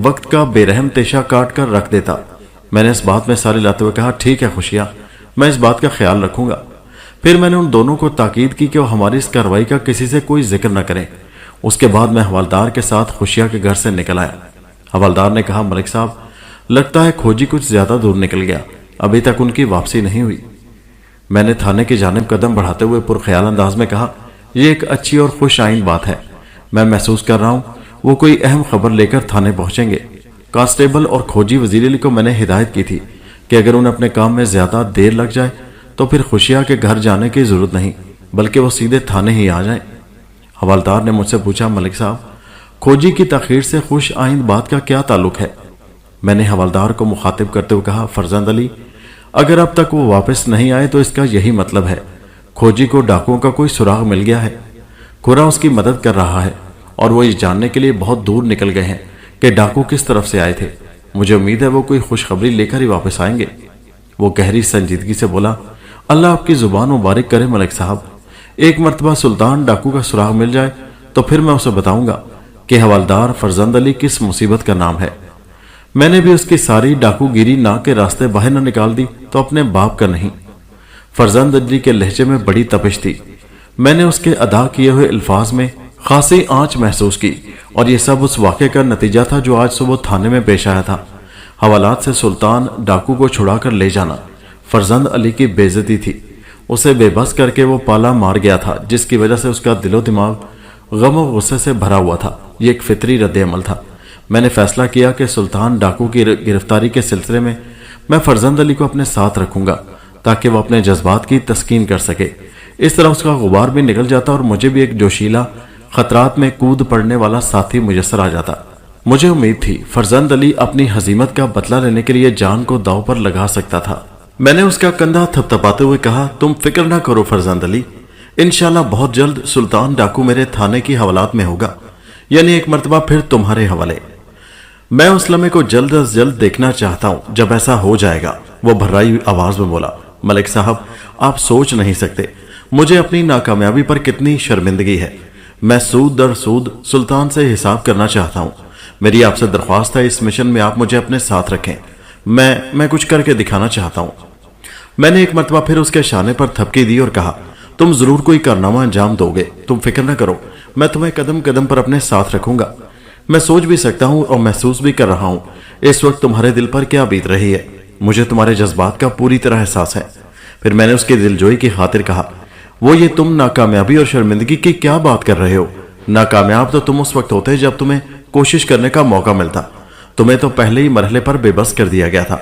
وقت کا بے رحم تیشہ کاٹ کر رکھ دیتا۔ میں نے اس بات میں سارے لاتے ہوئے کہا، ٹھیک ہے خوشیہ، میں اس بات کا خیال رکھوں گا۔ پھر میں نے ان دونوں کو تاکید کی کہ وہ ہماری اس کارروائی کا کسی سے کوئی ذکر نہ کریں۔ اس کے بعد میں حوالدار کے ساتھ خوشیہ کے گھر سے نکل آیا۔ حوالدار نے کہا، ملک صاحب لگتا ہے کھوجی کچھ زیادہ دور نکل گیا، ابھی تک ان کی واپسی نہیں ہوئی۔ میں نے تھانے کی جانب قدم بڑھاتے ہوئے پرخیال انداز میں کہا، یہ ایک اچھی اور خوش آئند بات ہے، میں محسوس کر رہا ہوں وہ کوئی اہم خبر لے کر تھانے پہنچیں گے۔ کانسٹیبل اور کھوجی وزیر علی کو میں نے ہدایت کی تھی کہ اگر انہیں اپنے کام میں زیادہ دیر لگ جائے تو پھر خوشیہ کے گھر جانے کی ضرورت نہیں، بلکہ وہ سیدھے تھانے ہی آ جائیں۔ حوالدار نے مجھ سے پوچھا، ملک صاحب کھوجی کی تاخیر سے خوش آئند بات کا کیا تعلق ہے؟ میں نے حوالدار کو مخاطب کرتے ہوئے کہا، فرزند علی، اگر اب تک وہ واپس نہیں آئے تو اس کا یہی مطلب ہے کھوجی کو ڈاکوؤں کا کوئی سراغ مل گیا ہے۔ کھرا اس کی مدد کر رہا ہے اور وہ یہ جاننے کے لیے بہت دور نکل گئے ہیں کہ ڈاکو کس طرف سے آئے تھے۔ مجھے امید ہے وہ کوئی خوشخبری لے کر ہی واپس آئیں گے۔ وہ گہری سنجیدگی سے بولا، اللہ آپ کی زبان مبارک کرے ملک صاحب، ایک مرتبہ سلطان ڈاکو کا سراغ مل جائے تو پھر میں اسے بتاؤں گا کہ حوالدار فرزند علی کس مصیبت کا نام ہے۔ میں نے بھی اس کی ساری ڈاکو گیری ناک کے راستے باہر نہ نکال دی تو اپنے باپ کا نہیں۔ فرزند علی کے لہجے میں بڑی تپش تھی۔ میں نے اس کے ادا کیے ہوئے الفاظ میں خاصی آنچ محسوس کی، اور یہ سب اس واقعے کا نتیجہ تھا جو آج صبح تھانے میں پیش آیا تھا۔ حوالات سے سلطان ڈاکو کو چھڑا کر لے جانا فرزند علی کی بے عزتی تھی، اسے بے بس کر کے وہ پالا مار گیا تھا، جس کی وجہ سے اس کا دل و دماغ غم و غصے سے بھرا ہوا تھا۔ یہ ایک فطری رد عمل تھا۔ میں نے فیصلہ کیا کہ سلطان ڈاکو کی گرفتاری کے سلسلے میں فرزند علی کو اپنے ساتھ رکھوں گا تاکہ وہ اپنے جذبات کی تسکین کر سکے۔ اس طرح اس کا غبار بھی نکل جاتا اور مجھے بھی ایک جوشیلا خطرات میں کود پڑنے والا ساتھی میسر آ جاتا۔ مجھے امید تھی فرزند علی اپنی ہزیمت کا بدلہ لینے کے لیے جان کو داؤ پر لگا سکتا تھا۔ میں نے اس کا کندھا تھپ تھپاتے ہوئے کہا، تم فکر نہ کرو فرزند علی، انشاءاللہ بہت جلد سلطان ڈاکو میرے تھانے کی حوالات میں ہوگا، یعنی ایک مرتبہ پھر تمہارے حوالے۔ میں اس لمحے کو جلد از جلد دیکھنا چاہتا ہوں جب ایسا ہو جائے گا، وہ بھرائی آواز میں بولا۔ ملک صاحب آپ سوچ نہیں سکتے مجھے اپنی ناکامیابی پر کتنی شرمندگی ہے۔ میں سود در سود سلطان سے حساب کرنا چاہتا ہوں۔ میری آپ سے درخواست ہے اس مشن میں آپ مجھے اپنے ساتھ رکھیں، میں کچھ کر کے دکھانا چاہتا ہوں۔ میں نے ایک مرتبہ پھر اس کے شانے پر تھپکی دی اور کہا، تم ضرور کوئی کارنامہ انجام دو گے، تم فکر نہ کرو، میں تمہیں قدم قدم پر اپنے ساتھ رکھوں گا۔ میں سوچ بھی سکتا ہوں اور محسوس بھی کر رہا ہوں اس وقت تمہارے دل پر کیا بیت رہی ہے۔ مجھے تمہارے جذبات کا پوری طرح احساس ہے۔ پھر میں نے اس کی دلجوئی کی خاطر کہا، وہ یہ تم ناکامیابی اور شرمندگی کی کیا بات کر رہے ہو؟ ناکامیاب تو تم اس وقت ہوتے جب تمہیں کوشش کرنے کا موقع ملتا، تمہیں تو پہلے ہی مرحلے پر بے بس کر دیا گیا تھا۔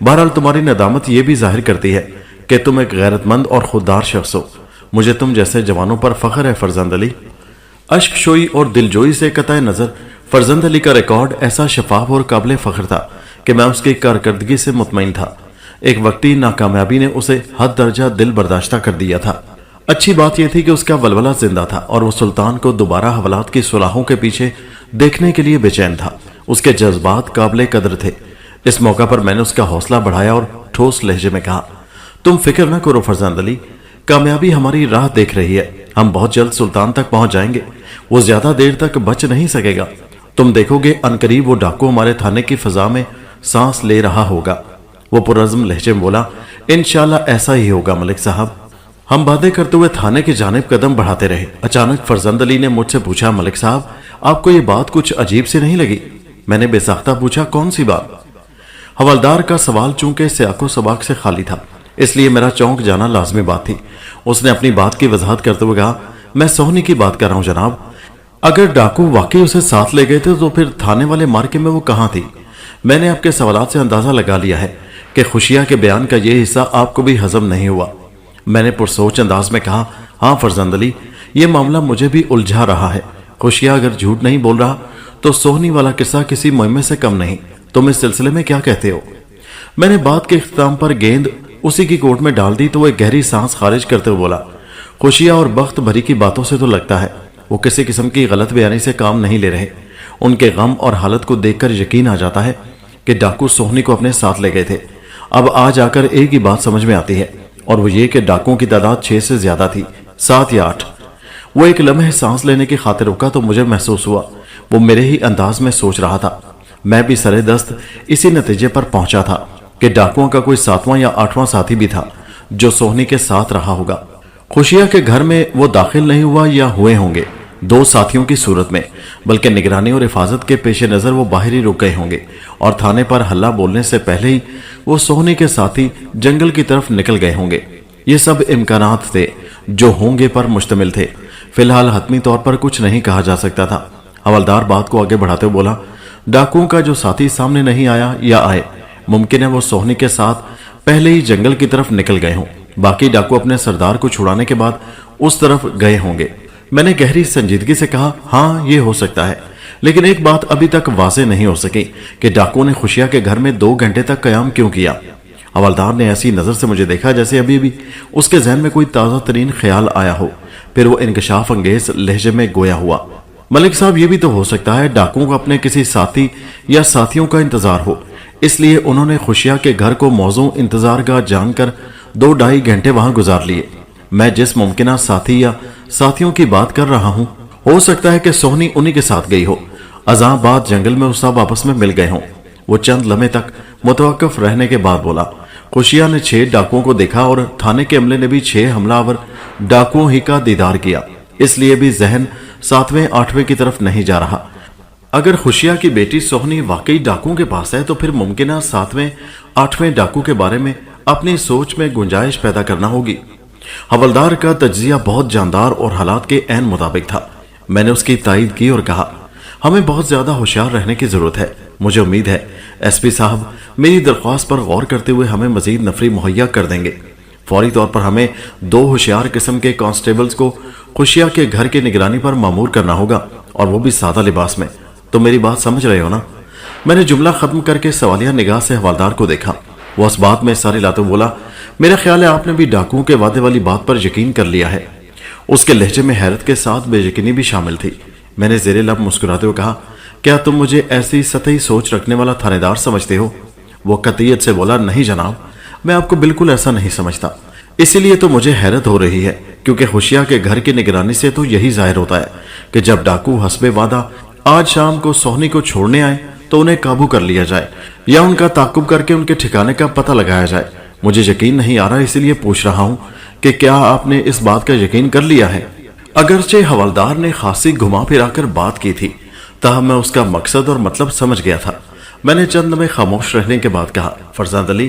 بہرحال تمہاری ندامت یہ بھی ظاہر کرتی ہے کہ تم ایک غیرت مند اور خوددار شخص ہو۔ مجھے تم جیسے جوانوں پر فخر ہے فرزند علی۔ اشک شوئی اور دلجوئی سے قطع نظر فرزند علی کا ریکارڈ ایسا شفاف اور قابل فخر تھا کہ میں اس کی کارکردگی سے مطمئن تھا۔ ایک وقتی ناکامیابی نے اسے حد درجہ دل برداشتہ کر دیا تھا۔ اچھی بات یہ تھی کہ اس کا ولولہ زندہ تھا اور وہ سلطان کو دوبارہ حوالات کی صلاحوں کے پیچھے دیکھنے کے لیے بے چین تھا۔ اس کے جذبات قابل قدر تھے۔ اس موقع پر میں نے اس کا حوصلہ بڑھایا اور ٹھوس لہجے میں کہا، تم فکر نہ کرو فرزند علی، کامیابی ہماری راہ دیکھ رہی ہے، ہم بہت جلد سلطان تک پہنچ جائیں گے، وہ زیادہ دیر تک بچ نہیں سکے گا۔ تم دیکھو گے عنقریب وہ ڈاکو ہمارے تھانے کی فضا میں سانس لے رہا ہوگا۔ وہ پرعزم لہجے میں بولا، انشاءاللہ ایسا ہی ہوگا ملک صاحب۔ ہم باتیں کرتے ہوئے تھانے کی جانب قدم بڑھاتے رہے۔ اچانک فرزند علی نے مجھ سے پوچھا، ملک صاحب آپ کو یہ بات کچھ عجیب سے نہیں لگی؟ میں نے بے ساختہ پوچھا، کون سی بات؟ حوالدار کا سوال چونکہ سیاق و سباق سے خالی تھا، اس لیے میرا چونک جانا لازمی بات تھی۔ اس نے اپنی بات کی وضاحت کرتے ہوئے کہا، میں سوہنی کی بات کر رہا ہوں جناب۔ اگر ڈاکو واقعی اسے ساتھ لے گئے تھے تو پھر تھانے والے مارکے میں وہ کہاں تھی؟ میں نے آپ کے سوالات سے اندازہ لگا لیا ہے کہ خوشیہ کے بیان کا یہ حصہ آپ کو بھی ہضم نہیں ہوا۔ میں نے پرسوچ انداز میں کہا، ہاں فرزند علی، یہ معاملہ مجھے بھی الجھا رہا ہے۔ خوشیہ اگر جھوٹ نہیں بول رہا تو سوہنی والا قصہ کسی مہمے سے کم نہیں۔ تم اس سلسلے میں کیا کہتے ہو؟ میں نے بات کے اختتام پر گیند اسی کی کوٹ میں ڈال دی تو وہ ایک گہری سانس خارج کرتے ہوئے بولا، خوشیہ اور بخت بھری کی باتوں سے تو لگتا ہے وہ کسی قسم کی غلط بیانی سے کام نہیں لے رہے۔ ان کے غم اور حالت کو دیکھ کر یقین آ جاتا ہے کہ ڈاکو سوہنی کو اپنے ساتھ لے گئے تھے۔ اب آج آ کر ایک ہی بات سمجھ میں آتی ہے، اور وہ یہ کہ ڈاکوؤں کی تعداد 6 سے زیادہ تھی، 7 یا 8۔ وہ ایک لمحے سانس لینے کی خاطر رکا تو مجھے محسوس ہوا وہ میرے ہی انداز میں سوچ رہا تھا۔ میں بھی سرے دست اسی نتیجے پر پہنچا تھا کہ ڈاکوؤں کا کوئی 7واں یا 8واں ساتھی بھی تھا جو سوہنی کے ساتھ رہا ہوگا۔ خوشیہ کے گھر میں وہ داخل نہیں ہوا یا ہوئے ہوں گے 2 ساتھیوں کی صورت میں، بلکہ نگرانی اور حفاظت کے پیش نظر وہ باہر ہی رک گئے ہوں گے، اور تھانے پر ہلہ بولنے سے پہلے ہی وہ سوہنی کے ساتھی جنگل کی طرف نکل گئے ہوں گے۔ یہ سب امکانات تھے جو ہوں گے پر مشتمل تھے۔ فی الحال حتمی طور پر کچھ نہیں کہا جا سکتا تھا۔ حوالدار بات کو آگے بڑھاتے ہوئے بولا، ڈاکوؤں کا جو ساتھی سامنے نہیں آیا یا آئے، ممکن ہے وہ سوہنی کے ساتھ پہلے ہی جنگل کی طرف نکل گئے ہوں، باقی ڈاکو اپنے سردار کو چھڑانے کے بعد اس طرف گئے ہوں گے۔ میں نے گہری سنجیدگی سے کہا، ہاں یہ ہو سکتا ہے، لیکن ایک بات ابھی تک واضح نہیں ہو سکی کہ ڈاکو نے خوشیہ کے گھر میں 2 گھنٹے تک قیام کیوں کیا۔ حوالدار نے ایسی نظر سے مجھے دیکھا جیسے ابھی بھی اس کے ذہن میں کوئی تازہ ترین خیال آیا ہو، پھر وہ انکشاف انگیز لہجے میں گویا ہوا، ملک صاحب یہ بھی تو ہو سکتا ہے ڈاکوؤں کو اپنے کسی ساتھی یا ساتھیوں کا انتظار ہو، اس لیے انہوں نے خوشیہ کے گھر کو موزوں انتظار گاہ جان کر 2-2.5 گھنٹے وہاں گزار لیے۔ میں جس ممکنہ ساتھی یا ساتھیوں کی بات کر رہا ہوں، ہو سکتا ہے کہ سوہنی انہی کے ساتھ گئی ہو۔ اذاں بعد جنگل میں وہ سب آپس میں مل گئے ہوں۔ وہ چند لمحے تک متوقف رہنے کے بعد بولا، خوشیہ نے 6 ڈاکوؤں کو دیکھا اور تھانے کے عملے نے بھی 6 حملہ آور ڈاکوؤں ہی کا دیدار کیا، اس لیے بھی ذہن 7ویں 8ویں کی طرف نہیں جا رہا۔ اگر خوشیہ کی بیٹی سوہنی واقعی ڈاکوؤں کے پاس ہے تو پھر ممکنہ 7ویں 8ویں ڈاکو کے بارے میں اپنی سوچ میں گنجائش پیدا کرنا ہوگی۔ حوالدار کا تجزیہ بہت جاندار اور حالات کے عین مطابق تھا۔ میں نے اس کی تائید کی اور کہا، ہمیں بہت زیادہ ہوشیار رہنے کی ضرورت ہے۔ مجھے امید ہے ایس پی صاحب میری درخواست پر غور کرتے ہوئے ہمیں مزید نفری مہیا کر دیں گے۔ فوری طور پر ہمیں 2 ہوشیار قسم کے کانسٹیبلز کو خوشیہ کے گھر کی نگرانی پر مامور کرنا ہوگا، اور وہ بھی سادہ لباس میں۔ تو میری بات سمجھ رہے ہو نا؟ میں نے جملہ ختم کر کے سوالیہ نگاہ سے حوالدار کو دیکھا۔ وہ اس بات میں ساری لاتے بولا، میرا خیال ہے آپ نے بھی ڈاکوؤں کے وعدے والی بات پر یقین کر لیا ہے۔ اس کے لہجے میں حیرت کے ساتھ بے یقینی بھی شامل تھی۔ میں نے زیر لب مسکراتے ہوئے کہا، کیا تم مجھے ایسی سطحی سوچ رکھنے والا تھانے دار سمجھتے ہو؟ وہ قطعیت سے بولا، نہیں جناب، میں آپ کو بالکل ایسا نہیں سمجھتا۔ اسی لیے تو مجھے حیرت ہو رہی ہے، کیونکہ خوشیہ کے گھر کی نگرانی سے تو یہی ظاہر ہوتا ہے کہ جب ڈاکو حسب وعدہ آج شام کو سوہنی کو چھوڑنے آئے تو انہیں قابو کر لیا جائے یا ان کا تعاقب کر کے ان کے ٹھکانے کا پتہ لگایا جائے۔ مجھے یقین نہیں آ رہا، اسی لیے پوچھ رہا ہوں کہ کیا آپ نے اس بات کا یقین کر لیا ہے؟ اگرچہ حوالدار نے خاصی گھما پھرا کر بات کی تھی، تاہم میں اس کا مقصد اور مطلب سمجھ گیا تھا۔ میں نے چند لمحے خاموش رہنے کے بعد کہا، فرزند علی،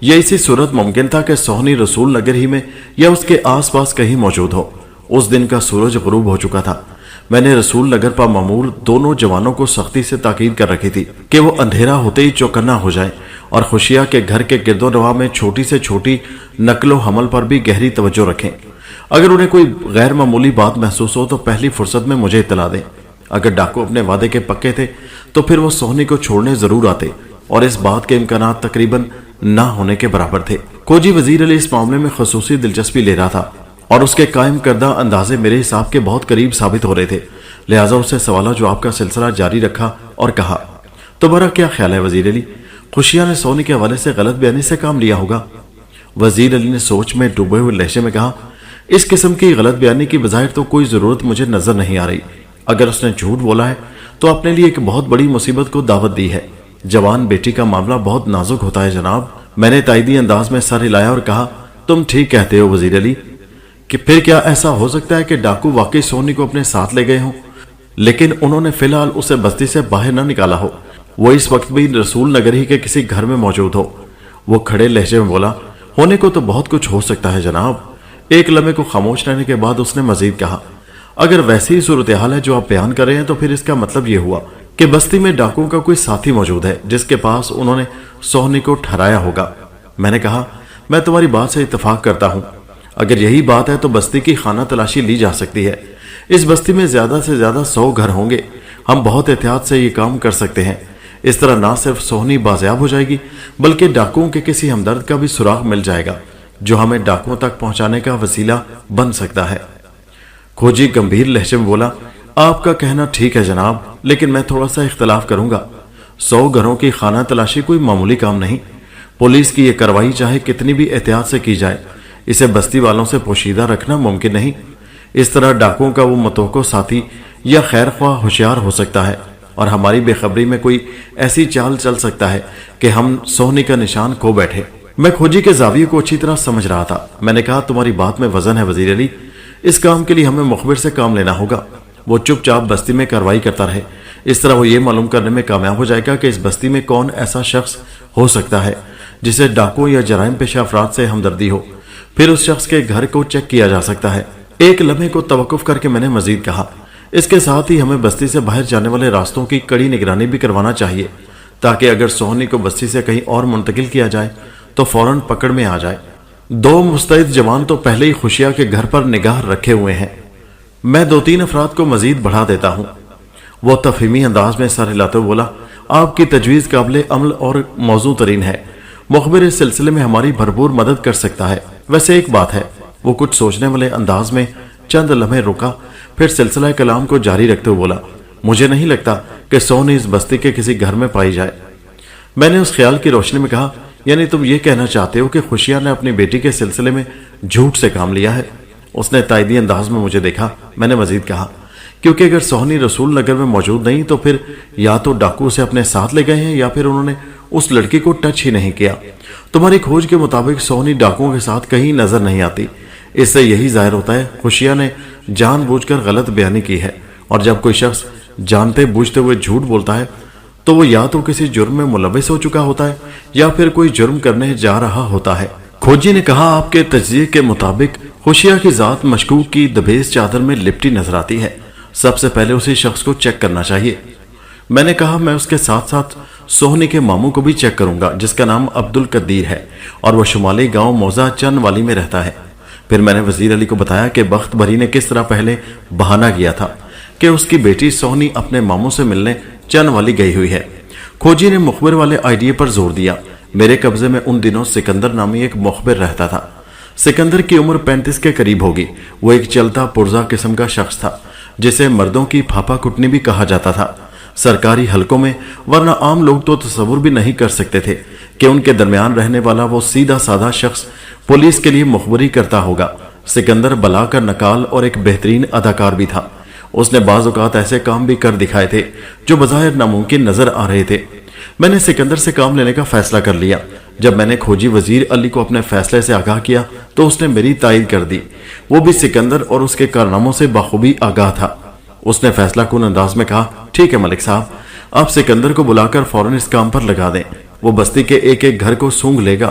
یہ اسی صورت ممکن تھا کہ سونی رسول نگر ہی میں یا اس کے آس پاس کہیں موجود ہو۔ اس دن کا سورج غروب ہو چکا تھا۔ میں نے رسول نگر پر معمور دونوں جوانوں کو سختی سے تاکید کر رکھی تھی کہ وہ اندھیرا ہوتے ہی چوکنا ہو جائیں اور خوشیہ کے گھر کے گرد و نواح میں چھوٹی سے چھوٹی نقل و حمل پر بھی گہری توجہ رکھیں۔ اگر انہیں کوئی غیر معمولی بات محسوس ہو تو پہلی فرصت میں مجھے اطلاع دیں۔ اگر ڈاکو اپنے وعدے کے پکے تھے تو پھر وہ سونی کو چھوڑنے ضرور آتے اور اس بات کے امکانات تقریباً نہ ہونے کے برابر تھے۔ کھوجی وزیر علی اس معاملے میں خصوصی دلچسپی لے رہا تھا اور اس کے قائم کردہ اندازے میرے حساب کے بہت قریب ثابت ہو رہے تھے، لہٰذا اسے سوالات جواب کا سلسلہ جاری رکھا اور کہا، تمہارا کیا خیال ہے وزیر علی؟ خوشیہ نے سونی کے حوالے سے غلط بیانی سے کام لیا ہوگا؟ وزیر علی نے سوچ میں ڈوبے ہوئے لہجے میں کہا، اس قسم کی غلط بیانی کی بظاہر تو کوئی ضرورت مجھے نظر نہیں آ رہی۔ اگر اس نے جھوٹ بولا ہے تو اپنے لیے ایک بہت بڑی مصیبت کو دعوت دی ہے۔ جوان بیٹی کا معاملہ بہت نازک ہوتا ہے جناب۔ میں نے تائیدی انداز میں سر ہلایا اور کہا، تم ٹھیک کہتے ہو وزیر علی، کہ پھر کیا ایسا ہو سکتا ہے کہ ڈاکو واقعی سونی کو اپنے ساتھ لے گئے ہوں لیکن انہوں نے فی الحال اسے بستی سے باہر نہ نکالا ہو، وہ اس وقت بھی رسول نگر ہی کے کسی گھر میں موجود ہو؟ وہ کھڑے لہجے میں بولا، ہونے کو تو بہت کچھ ہو سکتا ہے جناب۔ ایک لمحے کو خاموش رہنے کے بعد اس نے مزید کہا، اگر ویسی ہی صورتحال ہے جو آپ بیان کر رہے ہیں تو پھر اس کا مطلب یہ ہوا کہ بستی میں ڈاکوؤں کا کوئی ساتھی موجود ہے جس کے پاس انہوں نے سونی کو ٹھہرایا ہوگا۔ میں نے کہا، میں تمہاری بات سے اتفاق کرتا ہوں۔ اگر یہی بات ہے تو بستی کی خانہ تلاشی لی جا سکتی ہے۔ اس بستی میں زیادہ سے زیادہ 100 گھر ہوں گے۔ ہم بہت احتیاط سے یہ کام کر سکتے ہیں۔ اس طرح نہ صرف سونی بازیاب ہو جائے گی بلکہ ڈاکوؤں کے کسی ہمدرد کا بھی سراغ مل جائے گا جو ہمیں ڈاکوؤں تک پہنچانے کا وسیلہ بن سکتا ہے۔ کھوجی گمبھیر لہجے میں بولا، آپ کا کہنا ٹھیک ہے جناب، لیکن میں تھوڑا سا اختلاف کروں گا۔ 100 گھروں کی خانہ تلاشی کوئی معمولی کام نہیں۔ پولیس کی یہ کارروائی چاہے کتنی بھی احتیاط سے کی جائے، اسے بستی والوں سے پوشیدہ رکھنا ممکن نہیں۔ اس طرح ڈاکوؤں کا وہ متوقع ساتھی یا خیر خواہ ہوشیار ہو سکتا ہے اور ہماری بے خبری میں کوئی ایسی چال چل سکتا ہے کہ ہم سونی کا نشان کھو بیٹھے۔ میں کھوجی کے زاویے کو اچھی طرح سمجھ رہا تھا۔ میں نے کہا، تمہاری بات میں وزن ہے وزیر علی، اس کام کے لیے ہمیں مخبر سے کام لینا ہوگا۔ وہ چپ چاپ بستی میں کارروائی کرتا رہے، اس طرح وہ یہ معلوم کرنے میں کامیاب ہو جائے گا کہ اس بستی میں کون ایسا شخص ہو سکتا ہے جسے ڈاکو یا جرائم پیشہ افراد سے ہمدردی ہو، پھر اس شخص کے گھر کو چیک کیا جا سکتا ہے۔ ایک لمحے کو توقف کر کے میں نے مزید کہا، اس کے ساتھ ہی ہمیں بستی سے باہر جانے والے راستوں کی کڑی نگرانی بھی کروانا چاہیے تاکہ اگر سونی کو بستی سے کہیں اور منتقل کیا جائے تو فوراً پکڑ میں آ جائے۔ 2 مستعد جوان تو پہلے ہی خوشیہ کے گھر پر نگاہ رکھے ہوئے ہیں، میں 2-3 افراد کو مزید بڑھا دیتا ہوں۔ وہ تفہیمی انداز میں سر ہلاتے ہوئے بولا، آپ کی تجویز قابل عمل اور موزوں ترین ہے، مخبر اس سلسلے میں ہماری بھرپور مدد کر سکتا ہے۔ ویسے ایک بات ہے۔ وہ کچھ سوچنے والے انداز میں چند لمحے رکا، پھر سلسلہ کلام کو جاری رکھتے ہوئے بولا، مجھے نہیں لگتا کہ سونی اس بستی کے کسی گھر میں پائی جائے۔ میں نے اس خیال کی روشنی میں کہا، یعنی تم یہ کہنا چاہتے ہو کہ خوشیہ نے اپنی بیٹی کے سلسلے میں جھوٹ سے کام لیا ہے؟ اس نے تائیدی انداز میں مجھے دیکھا۔ میں نے مزید کہا، کیونکہ اگر سونی رسول نگر میں موجود نہیں تو پھر یا تو ڈاکو اسے اپنے ساتھ لے گئے ہیں یا پھر انہوں نے اس لڑکی کو ٹچ ہی نہیں کیا۔ تمہاری کھوج کے مطابق سونی ڈاکوؤں کے ساتھ کہیں نظر نہیں آتی۔ اس سے یہی ظاہر ہوتا ہے خوشیہ نے جان بوجھ کر غلط بیانی کی ہے، اور جب کوئی شخص جانتے بوجھتے ہوئے جھوٹ بولتا ہے تو وہ یا تو کسی جرم میں ملوث ہو چکا ہوتا ہے یا پھر کوئی جرم کرنے جا رہا ہوتا ہے۔ کھوجی نے کہا، آپ کے تجزیے کے مطابق خوشیہ کی ذات مشکوک کی دبیز چادر میں لپٹی نظر آتی ہے، سب سے پہلے اسی شخص کو چیک کرنا چاہیے۔ میں نے کہا، میں اس کے ساتھ ساتھ سونی کے ماموں کو بھی چیک کروں گا جس کا نام عبد القدیر ہے اور وہ شمالی گاؤں موزہ چن والی میں رہتا ہے۔ پھر میں نے وزیر علی کو بتایا کہ بخت بھری نے کس طرح پہلے بہانہ کیا تھا کہ اس کی بیٹی سونی اپنے ماموں سے ملنے چن والی گئی ہوئی ہے۔ کھوجی نے مخبر والے آئیڈیا پر زور دیا۔ میرے قبضے میں ان دنوں سکندر نامی ایک مخبر رہتا تھا۔ سکندر کی عمر 35 کے قریب ہوگی۔ وہ ایک چلتا پرزا قسم کا شخص تھا جسے مردوں کی پھاپا کٹنی بھی کہا جاتا تھا سرکاری حلقوں میں، ورنہ عام لوگ تو تصور بھی نہیں کر سکتے تھے کہ ان کے درمیان رہنے والا وہ سیدھا سادہ شخص پولیس کے لیے مخبری کرتا ہوگا۔ سکندر بلا کا نکال اور ایک بہترین اداکار بھی تھا۔ اس نے بعض اوقات ایسے کام بھی کر دکھائے تھے جو بظاہر ناممکن نظر آ رہے تھے۔ میں نے سکندر سے کام لینے کا فیصلہ کر لیا۔ جب میں نے کھوجی وزیر علی کو اپنے فیصلے سے آگاہ کیا تو اس نے میری تائید کر دی۔ وہ بھی سکندر اور اس کے کارناموں سے بخوبی آگاہ تھا۔ اس نے فیصلہ کن انداز میں کہا، ٹھیک ہے ملک صاحب، آپ سکندر کو بلا کر فوراً اس کام پر لگا دیں۔ وہ بستی کے ایک ایک گھر کو سونگ لے گا۔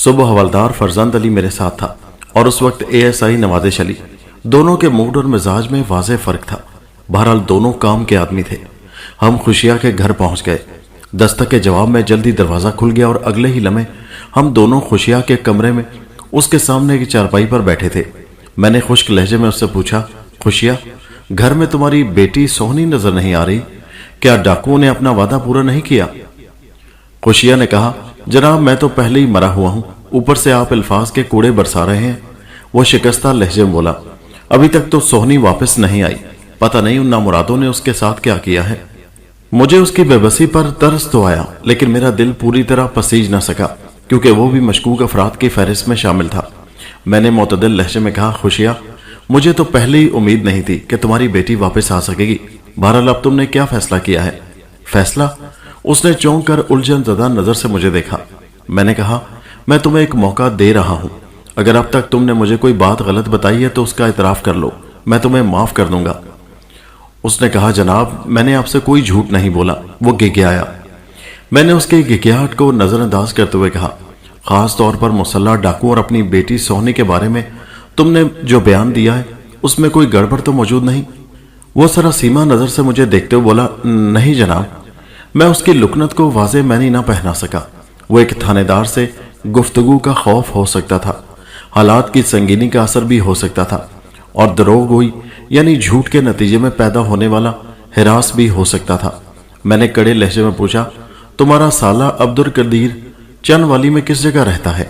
صبح حوالدار فرزند علی میرے ساتھ تھا اور اس وقت ASI نوازش علی. دونوں کے موڈ اور مزاج میں واضح فرق تھا. بہرحال دونوں کام کے آدمی تھے. ہم خوشیہ کے گھر پہنچ گئے. دستک کے جواب میں جلدی دروازہ کھل گیا اور اگلے ہی لمحے ہم دونوں خوشیہ کے کمرے میں اس کے سامنے کی چارپائی پر بیٹھے تھے. میں نے خشک لہجے میں اس سے پوچھا، خوشیہ، گھر میں تمہاری بیٹی سوہنی نظر نہیں آ رہی؟ کیا ڈاکوؤں نے اپنا وعدہ پورا نہیں کیا؟ خوشیہ نے کہا، جناب میں تو پہلے ہی مرا ہوا ہوں، اوپر سے آپ الفاظ کے کوڑے برسا رہے ہیں. وہ شکستہ لہجے میں بولا، ابھی تک تو سوہنی واپس نہیں آئی. پتہ نہیں ان نامرادوں نے اس کے ساتھ کیا کیا ہے. مجھے اس کی بے بسی پر ترس تو آیا، لیکن میرا دل پوری طرح پسیج نہ سکا کیونکہ وہ بھی مشکوک افراد کی فہرست میں شامل تھا. میں نے معتدل لہجے میں کہا، خوشیہ، مجھے تو پہلے ہی امید نہیں تھی کہ تمہاری بیٹی واپس آ سکے گی. بہرحال اب تم نے کیا فیصلہ کیا ہے؟ فیصلہ؟ اس نے چونک کر الجھن زدہ نظر سے مجھے دیکھا. میں نے کہا، میں تمہیں ایک موقع دے رہا ہوں. اگر اب تک تم نے مجھے کوئی بات غلط بتائی ہے تو اس کا اعتراف کر لو، میں تمہیں معاف کر دوں گا. اس نے کہا، جناب میں نے آپ سے کوئی جھوٹ نہیں بولا. وہ گگیایا. میں نے اس کی گگیاہٹ کو نظر انداز کرتے ہوئے کہا، خاص طور پر مسلح ڈاکو اور اپنی بیٹی سوہنی کے بارے میں تم نے جو بیان دیا ہے اس میں کوئی گڑبڑ تو موجود نہیں؟ وہ سراسیمہ نظر سے مجھے دیکھتے ہوئے بولا، نہیں جناب. میں اس کی لکنت کو واضح معنی نہ پہنا سکا. وہ ایک تھانے دار سے گفتگو کا خوف ہو سکتا تھا، حالات کی سنگینی کا اثر بھی ہو سکتا تھا، اور دروغ گوئی یعنی جھوٹ کے نتیجے میں پیدا ہونے والا ہراس بھی ہو سکتا تھا. میں نے کڑے لہجے میں پوچھا، تمہارا سالہ عبدالقدیر چن والی میں کس جگہ رہتا ہے؟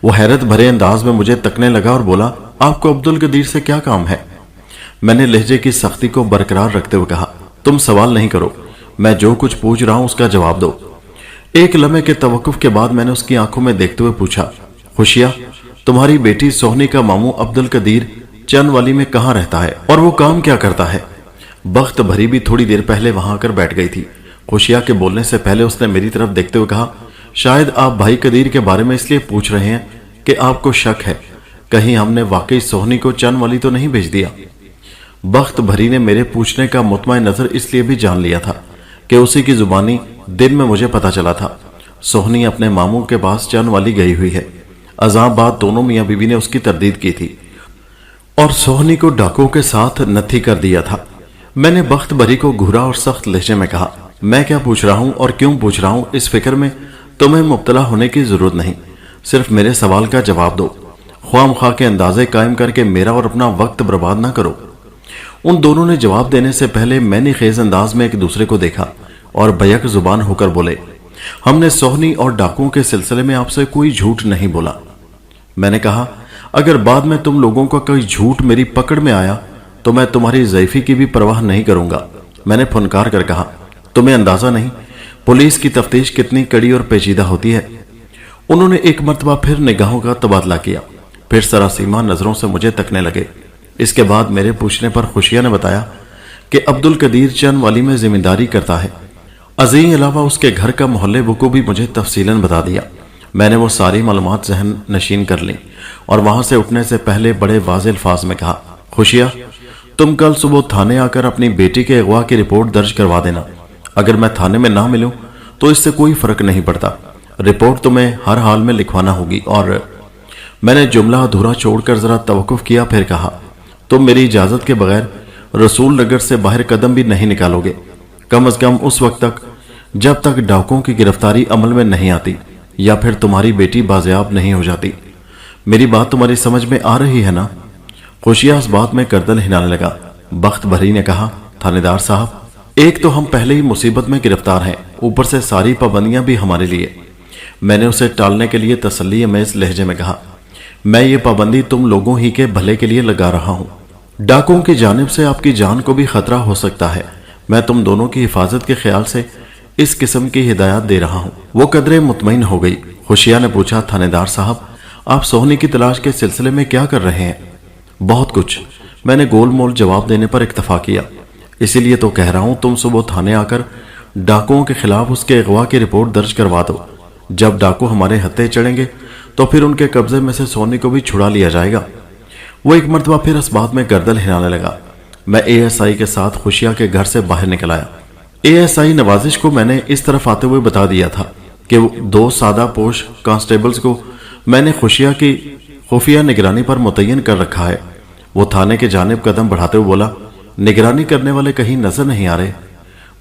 وہ حیرت بھرے انداز میں مجھے تکنے لگا اور بولا، آپ کو عبدالقدیر سے کیا کام ہے؟ میں نے لہجے کی سختی کو برقرار رکھتے ہوئے کہا، تم سوال نہیں کرو، میں جو کچھ پوچھ رہا ہوں اس کا جواب دو. ایک لمحے کے توقف کے بعد میں نے اس کی آنکھوں میں دیکھتے ہوئے پوچھا، خوشیہ، تمہاری بیٹی سوہنی کا ماموں عبدالقدیر چن والی میں کہاں رہتا ہے اور وہ کام کیا کرتا ہے؟ بخت بھری بھی تھوڑی دیر پہلے وہاں آ کر بیٹھ گئی تھی. خوشیہ کے بولنے سے پہلے اس نے میری طرف دیکھتے ہوئے کہا، شاید آپ بھائی قدیر کے بارے میں اس لیے پوچھ رہے ہیں کہ آپ کو شک ہے کہیں ہم نے واقعی سوہنی کو چن والی تو نہیں بھیج دیا. بخت بھری نے میرے پوچھنے کا مطمئن نظر اس لیے بھی جان لیا تھا کہ اسی کی زبانی دن میں مجھے پتا چلا تھا سوہنی اپنے ماموں کے پاس چن والی گئی ہوئی ہے. ازاں بعد دونوں میاں بیوی نے اس کی تردید کی تھی اور سوہنی کو ڈاکو کے ساتھ نتھی کر دیا تھا. میں نے بخت بھری کو گھورا اور سخت لہجے میں کہا، میں کیا پوچھ رہا ہوں اور کیوں پوچھ رہا ہوں اس فکر میں تمہیں مبتلا ہونے کی ضرورت نہیں. صرف میرے سوال کا جواب دو. خواہ مخواہ کے اندازے قائم کر کے میرا اور اپنا وقت برباد نہ کرو. ان دونوں نے جواب دینے سے پہلے میں نے خیز انداز میں ایک دوسرے کو دیکھا اور بیک زبان ہو کر بولے، ہم نے سوہنی اور ڈاکوؤں کے سلسلے میں آپ سے کوئی جھوٹ نہیں بولا. میں نے کہا، اگر بعد میں تم لوگوں کا کوئی جھوٹ میری پکڑ میں آیا تو میں تمہاری ضعیفی کی بھی پرواہ نہیں کروں گا. میں نے پھنکار کر کہا، تمہیں اندازہ نہیں پولیس کی تفتیش کتنی کڑی اور پیچیدہ ہوتی ہے. انہوں نے ایک مرتبہ پھر نگاہوں کا تبادلہ کیا، پھر سراسیمہ نظروں سے مجھے تکنے لگے. اس کے بعد میرے پوچھنے پر خوشیہ نے بتایا کہ عبدالقدیر چن والی میں ذمہ داری کرتا ہے. ازیں علاوہ اس کے گھر کا محلے وقوع بھی مجھے تفصیلاً بتا دیا. میں نے وہ ساری معلومات ذہن نشین کر لیں اور وہاں سے اٹھنے سے پہلے بڑے واضح الفاظ میں کہا، خوشیہ، تم کل صبح تھانے آ کر اپنی بیٹی کے اغوا کی رپورٹ درج کروا دینا. اگر میں تھانے میں نہ ملوں تو اس سے کوئی فرق نہیں پڑتا، رپورٹ تمہیں ہر حال میں لکھوانا ہوگی. اور میں نے جملہ ادھورا چھوڑ کر ذرا توقف کیا، پھر کہا، تم میری اجازت کے بغیر رسول نگر سے باہر قدم بھی نہیں نکالو گے، کم از کم اس وقت تک جب تک ڈاکوؤں کی گرفتاری عمل میں نہیں آتی یا پھر تمہاری بیٹی بازیاب نہیں ہو جاتی. میری بات تمہاری سمجھ میں آ رہی ہے نا؟ خوشیہ اس بات میں گردن ہلانے لگا. بخت بھری نے کہا، تھانے دار صاحب، ایک تو ہم پہلے ہی مصیبت میں گرفتار ہیں، اوپر سے ساری پابندیاں بھی ہمارے لیے. میں نے اسے ٹالنے کے لیے تسلی امیز لہجے میں کہا، میں یہ پابندی تم لوگوں ہی کے بھلے کے لیے لگا رہا ہوں. ڈاکوؤں کی جانب سے آپ کی جان کو بھی خطرہ ہو سکتا ہے. میں تم دونوں کی حفاظت کے خیال سے اس قسم کی ہدایات دے رہا ہوں. وہ قدرے مطمئن ہو گئی. خوشیہ نے پوچھا، تھانے دار صاحب، آپ سوہنی کی تلاش کے سلسلے میں کیا کر رہے ہیں؟ بہت کچھ. میں نے گول مول جواب دینے پر اکتفا کیا. اسی لیے تو کہہ رہا ہوں تم صبح تھانے آ کر ڈاکوؤں کے خلاف اس کے اغوا کی رپورٹ درج کروا دو. جب ڈاکو ہمارے ہتھے چڑھیں گے تو پھر ان کے قبضے میں سے سوہنی کو بھی چھڑا لیا جائے گا. وہ ایک مرتبہ پھر اس بات میں گردن ہلانے لگا. میں ASI کے ساتھ خوشیہ کے گھر سے باہر نکل آیا. ASI نوازش کو میں نے اس طرف آتے ہوئے بتا دیا تھا کہ وہ 2 سادہ پوش کانسٹیبلز کو میں نے خوشیہ کی خفیہ نگرانی پر متعین کر رکھا ہے۔ وہ تھانے کے جانب قدم بڑھاتے ہوئے بولا، نگرانی کرنے والے کہیں نظر نہیں آ رہے؟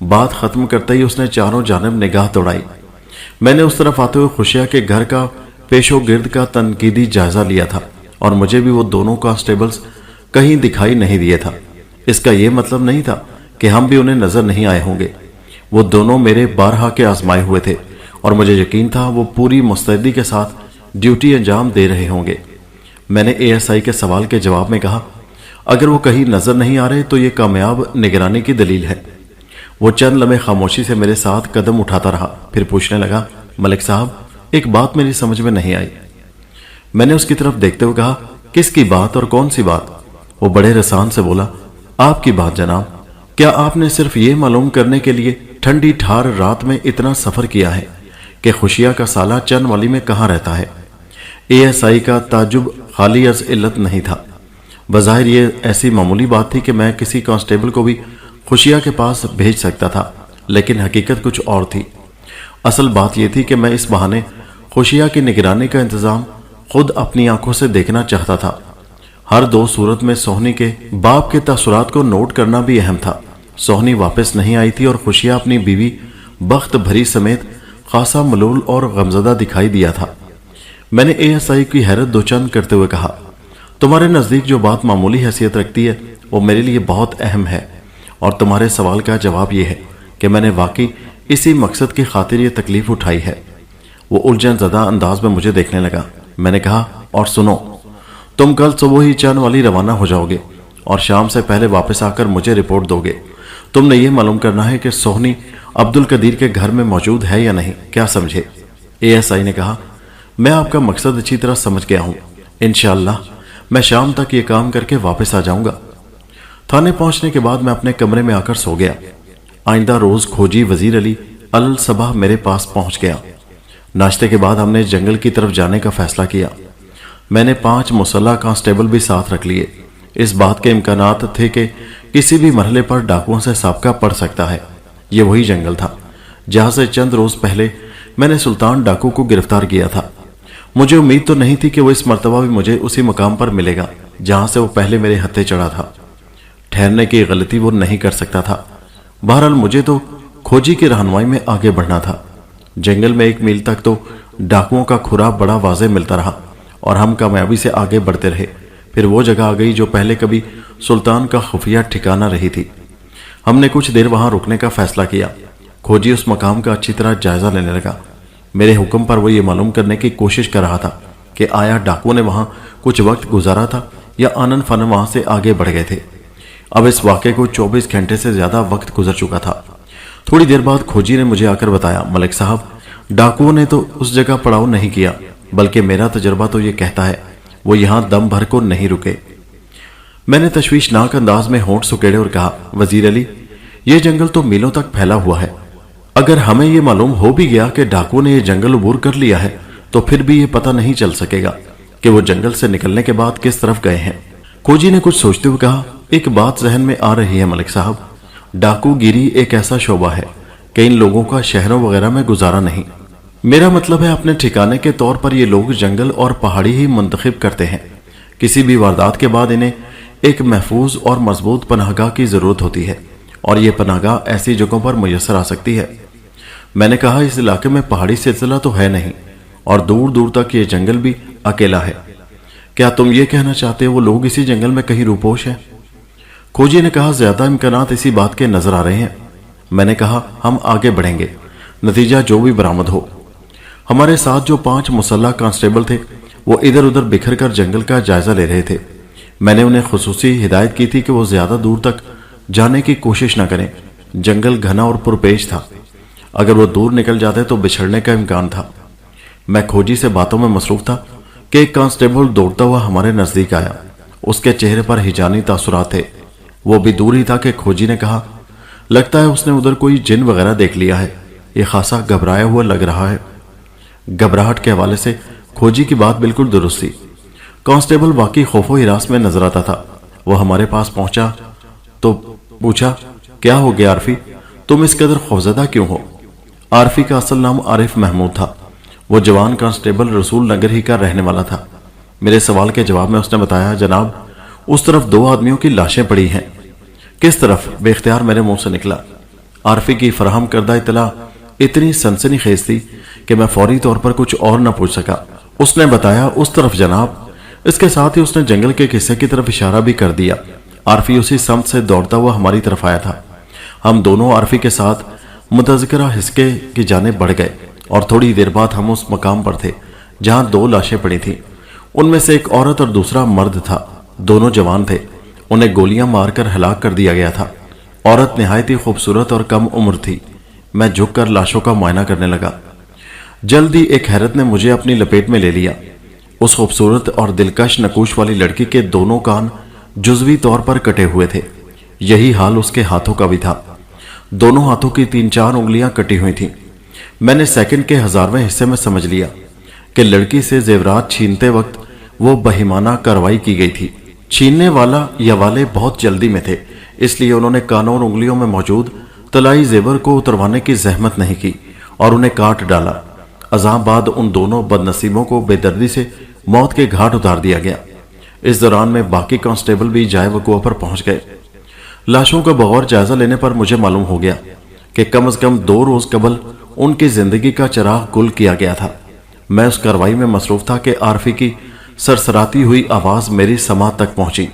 بات ختم کرتے ہی اس نے چاروں جانب نگاہ دوڑائی۔ میں نے اس طرف آتے ہوئے خوشیہ کے گھر کا پیش و گرد کا تنقیدی جائزہ لیا تھا اور مجھے بھی وہ دونوں کانسٹیبلز کہیں دکھائی نہیں دیے تھا۔ اس کا یہ مطلب نہیں تھا کہ ہم بھی انہیں نظر نہیں آئے ہوں گے۔ وہ دونوں میرے بارہا کے آزمائے ہوئے تھے اور مجھے یقین تھا وہ پوری مستعدی کے ساتھ ڈیوٹی انجام دے رہے ہوں گے۔ میں نے اے ایس آئی کے سوال کے جواب میں کہا، اگر وہ کہیں نظر نہیں آ رہے تو یہ کامیاب نگرانی کی دلیل ہے۔ وہ چند لمحے خاموشی سے میرے ساتھ قدم اٹھاتا رہا، پھر پوچھنے لگا، ملک صاحب ایک بات میری سمجھ میں نہیں آئی۔ میں نے اس کی طرف دیکھتے ہوئے کہا، کس کی بات اور کون سی بات؟ وہ بڑے رسان سے بولا، آپ کی بات جناب۔ کیا آپ نے صرف یہ معلوم کرنے کے لیے ٹھنڈی ٹھار رات میں اتنا سفر کیا ہے کہ خوشیہ کا سالہ چن والی میں کہاں رہتا ہے؟ اے ایس آئی کا تعجب خالی از علت نہیں تھا۔ بظاہر یہ ایسی معمولی بات تھی کہ میں کسی کانسٹیبل کو بھی خوشیہ کے پاس بھیج سکتا تھا، لیکن حقیقت کچھ اور تھی۔ اصل بات یہ تھی کہ میں اس بہانے خوشیہ کی نگرانی کا انتظام خود اپنی آنکھوں سے دیکھنا چاہتا تھا۔ ہر دو صورت میں سوہنی کے باپ کے تاثرات کو نوٹ کرنا بھی اہم تھا۔ سوہنی واپس نہیں آئی تھی اور خوشیہ اپنی بیوی بخت بھری سمیت خاصا ملول اور غمزدہ دکھائی دیا تھا۔ میں نے اے ایس آئی کی حیرت دوچند کرتے ہوئے کہا، تمہارے نزدیک جو بات معمولی حیثیت رکھتی ہے وہ میرے لیے بہت اہم ہے، اور تمہارے سوال کا جواب یہ ہے کہ میں نے واقعی اسی مقصد کی خاطر یہ تکلیف اٹھائی ہے۔ وہ الجھن زدہ انداز میں مجھے دیکھنے لگا۔ میں نے کہا، اور سنو، تم کل صبح ہی چن والی روانہ ہو جاؤ گے اور شام سے پہلے واپس آ کر مجھے رپورٹ دو گے۔ تم نے یہ معلوم کرنا ہے کہ سوہنی عبد القدیر کے گھر میں موجود ہے یا نہیں، کیا سمجھے؟ اے ایس آئی نے کہا، میں آپ کا مقصد اچھی طرح سمجھ گیا ہوں۔ انشاءاللہ میں شام تک یہ کام کر کے واپس آ جاؤں گا۔ تھانے پہنچنے کے بعد میں اپنے کمرے میں آ کر سو گیا۔ آئندہ روز کھوجی وزیر علی الصبح میرے پاس پہنچ گیا۔ ناشتے کے بعد ہم نے جنگل کی طرف جانے کا فیصلہ کیا۔ میں نے 5 مسلح کانسٹیبل بھی ساتھ رکھ لیے۔ اس بات کے امکانات تھے کہ کسی بھی مرحلے پر ڈاکوؤں سے سابقہ پڑ سکتا ہے۔ یہ وہی جنگل تھا جہاں سے چند روز پہلے میں نے سلطان ڈاکو کو گرفتار کیا تھا۔ مجھے امید تو نہیں تھی کہ وہ اس مرتبہ بھی مجھے اسی مقام پر ملے گا جہاں سے وہ پہلے میرے ہتھے چڑھا تھا۔ ٹھہرنے کی غلطی وہ نہیں کر سکتا تھا۔ بہرحال مجھے تو کھوجی کی رہنمائی میں آگے بڑھنا تھا۔ جنگل میں 1 میل تک تو ڈاکوؤں کا کھرا بڑا واضح ملتا رہا اور ہم کامیابی سے آگے بڑھتے رہے۔ پھر وہ جگہ آ گئی جو پہلے کبھی سلطان کا خفیہ ٹھکانہ رہی تھی۔ ہم نے کچھ دیر وہاں رکنے کا فیصلہ کیا۔ کھوجی اس مقام کا اچھی طرح جائزہ لینے لگا۔ میرے حکم پر وہ یہ معلوم کرنے کی کوشش کر رہا تھا کہ آیا ڈاکوؤں نے وہاں کچھ وقت گزارا تھا یا آنن فنن وہاں سے آگے بڑھ گئے تھے۔ اب اس واقعے کو 24 گھنٹے سے زیادہ وقت گزر چکا تھا۔ تھوڑی دیر بعد کھوجی نے مجھے آ کر بتایا، ملک صاحب ڈاکوؤں نے تو اس جگہ پڑاؤ نہیں کیا، بلکہ میرا تجربہ تو یہ کہتا ہے وہ یہاں دم بھر کو نہیں رکے۔ میں نے تشویشناک انداز میں ہونٹ سکیڑے اور کہا، وزیر علی یہ جنگل تو میلوں تک پھیلا ہوا ہے۔ اگر ہمیں یہ معلوم ہو بھی گیا کہ ڈاکوؤں نے یہ جنگل عبور کر لیا ہے تو پھر بھی یہ پتہ نہیں چل سکے گا کہ وہ جنگل سے نکلنے کے بعد کس طرف گئے ہیں۔ کھوجی نے کچھ سوچتے ہوئے کہا، ایک بات ذہن میں آ رہی ہے ملک صاحب، ڈاکو گیری ایک ایسا شعبہ ہے کہ ان لوگوں کا شہروں وغیرہ میں گزارا نہیں۔ میرا مطلب ہے اپنے ٹھکانے کے طور پر یہ لوگ جنگل اور پہاڑی ہی منتخب کرتے ہیں۔ کسی بھی واردات کے بعد انہیں ایک محفوظ اور مضبوط پناہ گاہ کی ضرورت ہوتی ہے، اور یہ پناہ گاہ ایسی جگہوں پر میسر آ سکتی ہے۔ میں نے کہا، اس علاقے میں پہاڑی سلسلہ تو ہے نہیں اور دور دور تک یہ جنگل بھی اکیلا ہے۔ کیا تم یہ کہنا چاہتے ہو وہ لوگ اسی جنگل میں کہیں روپوش ہیں؟ کھوجی نے کہا، زیادہ امکانات اسی بات کے نظر آ رہے ہیں۔ میں نے کہا، ہم آگے بڑھیں گے، نتیجہ جو بھی برآمد ہو۔ ہمارے ساتھ جو 5 مسلح کانسٹیبل تھے وہ ادھر ادھر بکھر کر جنگل کا جائزہ لے رہے تھے۔ میں نے انہیں خصوصی ہدایت کی تھی کہ وہ زیادہ دور تک جانے کی کوشش نہ کریں۔ جنگل گھنا اور پرپیش تھا، اگر وہ دور نکل جاتے تو بچھڑنے کا امکان تھا۔ میں کھوجی سے باتوں میں مصروف تھا کہ ایک کانسٹیبل دوڑتا ہوا ہمارے نزدیک آیا۔ اس کے چہرے پر ہیجانی تاثرات تھے۔ وہ بھی دور ہی تھا کہ کھوجی نے کہا، لگتا ہے اس نے ادھر کوئی جن وغیرہ دیکھ لیا ہے، یہ خاصا گھبرایا ہوا لگ رہا ہے۔ گھبراہٹ کے حوالے سے کھوجی کی بات بالکل درست تھی۔ کانسٹیبل واقعی خوف و ہراس میں نظر آتا تھا۔ وہ ہمارے پاس پہنچا تو پوچھا، کیا ہو گیا عارفی، تم اس قدر خوفزدہ کیوں ہو؟ عارفی کا اصل نام عارف محمود تھا۔ وہ جوان کانسٹیبل رسول نگر ہی کا رہنے والا تھا۔ میرے سوال کے جواب میں اس نے بتایا، جناب اس طرف 2 آدمیوں کی لاشیں پڑی ہیں۔ کس طرف؟ بے اختیار میرے منہ سے نکلا۔ عارفی کی فراہم کردہ اطلاع اتنی سنسنی خیز تھی کہ میں فوری طور پر کچھ اور نہ پوچھ سکا۔ اس نے بتایا، اس طرف جناب۔ اس کے ساتھ ہی اس نے جنگل کے قصے کی طرف اشارہ بھی کر دیا۔ عارفی اسی سمت سے دوڑتا ہوا ہماری طرف آیا تھا۔ ہم دونوں عارفی کے ساتھ متذکرہ حصے کی جانب بڑھ گئے اور تھوڑی دیر بعد ہم اس مقام پر تھے جہاں 2 لاشیں پڑی تھیں۔ ان میں سے ایک عورت اور دوسرا مرد تھا۔ دونوں جوان تھے۔ انہیں گولیاں مار کر ہلاک کر دیا گیا تھا۔ عورت نہایت ہی خوبصورت اور کم عمر تھی۔ میں جھک کر لاشوں کا معائنہ کرنے لگا۔ جلدی ایک حیرت نے مجھے اپنی لپیٹ میں لے لیا۔ اس خوبصورت اور دلکش نقوش والی لڑکی کے دونوں کان جزوی طور پر کٹے ہوئے تھے۔ یہی حال اس کے ہاتھوں کا بھی تھا۔ دونوں ہاتھوں کی 3-4 انگلیاں کٹی ہوئی تھیں۔ میں نے سیکنڈ کے 1000ویں حصے میں سمجھ لیا کہ لڑکی سے زیورات چھینتے وقت وہ بہیمانہ کارروائی کی گئی تھی۔ چھیننے والا یا والے بہت جلدی میں تھے، اس لیے انہوں نے کانوں اور انگلیوں میں موجود طلائی زیور کو اتروانے کی زحمت نہیں کی اور انہیں کاٹ ڈالا۔ ازاں بعد ان دونوں بد نصیبوں کو بے دردی سے موت کے گھاٹ اتار دیا گیا۔ اس دوران میں باقی کانسٹیبل بھی جائے وقوع پر پہنچ گئے۔ لاشوں کا بغور جائزہ لینے پر مجھے معلوم ہو گیا کہ کم از کم 2 روز قبل ان کی زندگی کا چراغ گل کیا گیا تھا۔ میں اس کارروائی میں مصروف تھا کہ عارفی کی سرسراتی ہوئی آواز میری سماعت تک پہنچی۔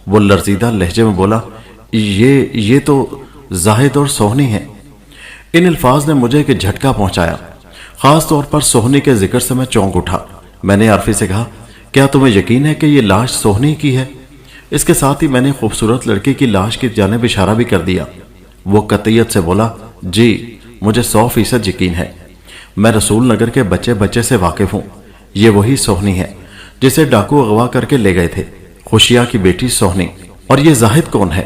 وہ لرزیدہ لہجے میں بولا، یہ تو زاہد اور سوہنی ہیں۔ ان الفاظ نے مجھے ایک جھٹکا پہنچایا۔ خاص طور پر سوہنی کے ذکر سے میں چونک اٹھا۔ میں نے عارفی سے کہا، کیا تمہیں یقین ہے کہ یہ لاش سوہنی کی ہے؟ اس کے ساتھ ہی میں نے خوبصورت لڑکی کی لاش کی جانب اشارہ بھی کر دیا۔ وہ قطعیت سے بولا، جی مجھے 100% یقین ہے۔ میں رسول نگر کے بچے سے واقف ہوں۔ یہ وہی سوہنی ہے جسے ڈاکو اغوا کر کے لے گئے تھے، خوشیہ کی بیٹی سوہنی۔ اور یہ زاہد کون ہے؟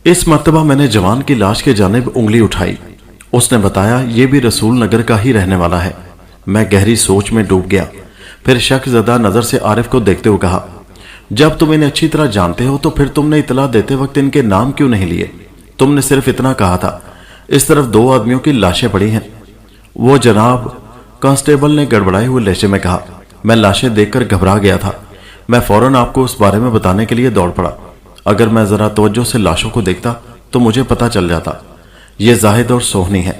اس مرتبہ میں نے جوان کی لاش کے جانب انگلی اٹھائی۔ اس نے بتایا، یہ بھی رسول نگر کا ہی رہنے والا ہے۔ میں گہری سوچ میں ڈوب گیا، پھر شک زدہ نظر سے عارف کو دیکھتے ہوئے کہا، جب تم انہیں اچھی طرح جانتے ہو تو پھر تم نے اطلاع دیتے وقت ان کے نام کیوں نہیں لیے؟ تم نے صرف اتنا کہا تھا، اس طرف 2 آدمیوں کی لاشیں پڑی ہیں۔ وہ جناب، کانسٹیبل نے گڑبڑائے ہوئے لہجے میں کہا۔ میں لاشیں دیکھ کر گھبرا گیا تھا۔ میں فوراً آپ کو اس بارے میں بتانے کے لیے دوڑ پڑا۔ اگر میں ذرا توجہ سے لاشوں کو دیکھتا تو مجھے پتہ چل جاتا، یہ زاہد اور سوہنی ہے۔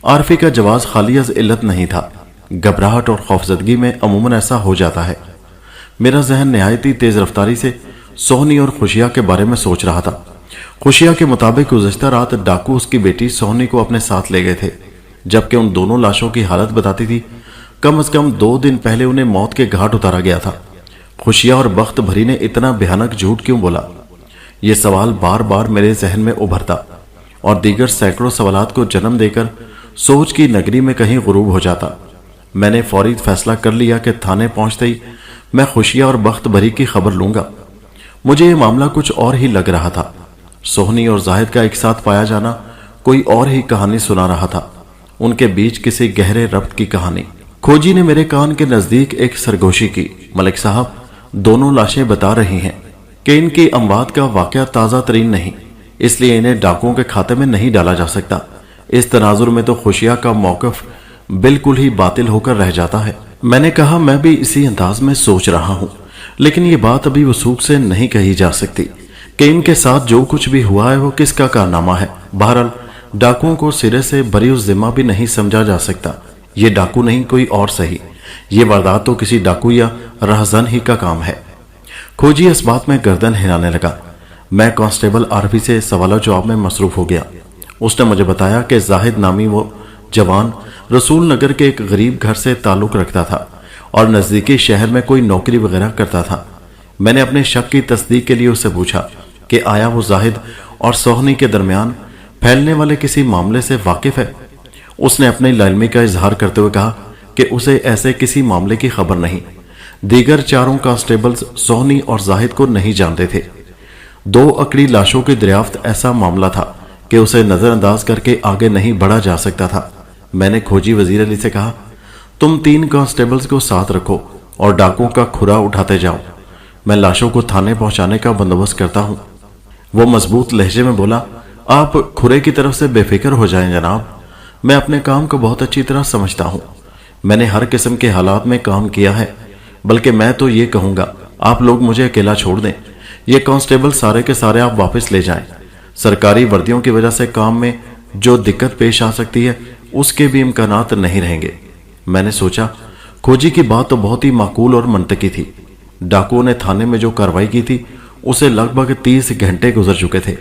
عارفی کا جواز خالی از علت نہیں تھا۔ گھبراہٹ اور خوفزدگی میں عموماً ایسا ہو جاتا ہے۔ میرا ذہن نہایت ہی تیز رفتاری سے سوہنی اور خوشیہ کے بارے میں سوچ رہا تھا۔ خوشیہ کے مطابق گزشتہ رات ڈاکو اس کی بیٹی سوہنی کو اپنے ساتھ لے گئے تھے، جبکہ ان دونوں لاشوں کی حالت بتاتی تھی کم از کم 2 دن پہلے انہیں موت کے گھاٹ اتارا گیا تھا۔ خوشیہ اور بخت بھری نے اتنا بھیانک جھوٹ کیوں بولا؟ یہ سوال بار بار میرے ذہن میں ابھرتا اور دیگر سینکڑوں سوالات کو جنم دے کر سوچ کی نگری میں کہیں غروب ہو جاتا۔ میں نے فوری فیصلہ کر لیا کہ تھانے پہنچتے ہی میں خوشیہ اور بخت بھری کی خبر لوں گا۔ مجھے یہ معاملہ کچھ اور ہی لگ رہا تھا۔ سوہنی اور زاہد کا ایک ساتھ پایا جانا کوئی اور ہی کہانی سنا رہا تھا، ان کے بیچ کسی گہرے ربط کی کہانی۔ کھوجی نے میرے کان کے نزدیک ایک سرگوشی کی، ملک صاحب، دونوں لاشیں بتا رہی ہیں کہ ان کی اموات کا واقعہ تازہ ترین نہیں، اس لیے انہیں ڈاکوؤں کے کھاتے میں نہیں ڈالا جا سکتا۔ اس تناظر میں تو خوشیہ کا موقف بالکل ہی باطل ہو کر رہ جاتا ہے۔ میں نے کہا، میں بھی اسی انداز میں سوچ رہا ہوں، لیکن یہ بات ابھی وثوق سے نہیں کہی جا سکتی کہ ان کے ساتھ جو کچھ بھی ہوا ہے وہ کس کا کارنامہ ہے۔ بہرحال ڈاکوؤں کو سرے سے بری الذمہ بھی نہیں سمجھا جا سکتا۔ یہ ڈاکو نہیں، کوئی اور صحیح، یہ واردات تو کسی ڈاکو یا رہزن ہی کا کام ہے۔ کھوجی اس بات میں گردن ہلانے لگا۔ میں کانسٹیبل عارفی سے سوال و جواب میں مصروف ہو گیا۔ اس نے مجھے بتایا کہ زاہد نامی وہ جوان رسول نگر کے ایک غریب گھر سے تعلق رکھتا تھا اور نزدیکی شہر میں کوئی نوکری وغیرہ کرتا تھا۔ میں نے اپنے شک کی تصدیق کے لیے اس سے پوچھا کہ آیا وہ زاہد اور سوہنی کے درمیان پھیلنے والے کسی معاملے سے واقف ہے؟ اس نے اپنی لاعلمی کا اظہار کرتے ہوئے کہا کہ اسے ایسے کسی معاملے کی خبر نہیں۔ دیگر 4 کانسٹیبلز سوہنی اور زاہد کو نہیں جانتے تھے۔ 2 اکڑی لاشوں کی دریافت ایسا معاملہ تھا کہ اسے نظر انداز کر کے آگے نہیں بڑھا جا سکتا تھا۔ میں نے کھوجی وزیر علی سے کہا، تم 3 کانسٹیبلز کو ساتھ رکھو اور ڈاکوں کا کھرا اٹھاتے جاؤ، میں لاشوں کو تھانے پہنچانے کا بندوبست کرتا ہوں۔ وہ مضبوط لہجے میں بولا، آپ کھرے کی طرف سے بے فکر ہو جائیں جناب، میں اپنے کام کو بہت اچھی طرح سمجھتا ہوں۔ میں نے ہر قسم کے حالات میں کام کیا ہے، بلکہ میں تو یہ کہوں گا آپ لوگ مجھے اکیلا چھوڑ دیں، یہ کانسٹیبل سارے کے سارے آپ واپس لے جائیں۔ سرکاری وردیوں کی وجہ سے کام میں جو دقت پیش آ سکتی ہے اس کے بھی امکانات نہیں رہیں گے۔ میں نے سوچا کھوجی کی بات تو بہت ہی معقول اور منطقی تھی۔ ڈاکوؤں نے تھانے میں جو کارروائی کی تھی اسے لگ بھگ 30 گھنٹے گزر چکے تھے۔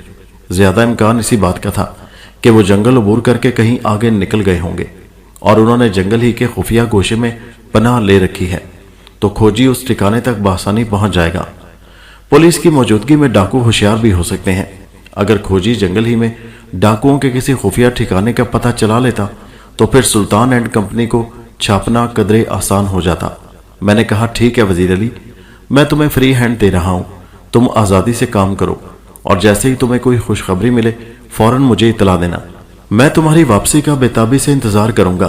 زیادہ امکان اسی بات کا تھا کہ وہ جنگل عبور کر کے کہیں آگے نکل گئے ہوں گے اور انہوں نے جنگل ہی کے خفیہ گوشے میں پناہ لے رکھی ہے، تو کھوجی اس ٹھکانے تک بآسانی پہنچ جائے گا۔ پولیس کی موجودگی میں ڈاکو ہوشیار بھی ہو سکتے ہیں۔ اگر کھوجی جنگل ہی میں ڈاکوؤں کے کسی خفیہ ٹھکانے کا پتہ چلا لیتا تو پھر سلطان اینڈ کمپنی کو چھاپنا قدرے آسان ہو جاتا۔ میں نے کہا ٹھیک ہے وزیر علی، میں تمہیں فری ہینڈ دے رہا ہوں، تم آزادی سے کام کرو اور جیسے ہی تمہیں کوئی خوشخبری ملے فوراً مجھے اطلاع دینا، میں تمہاری واپسی کا بےتابی سے انتظار کروں گا۔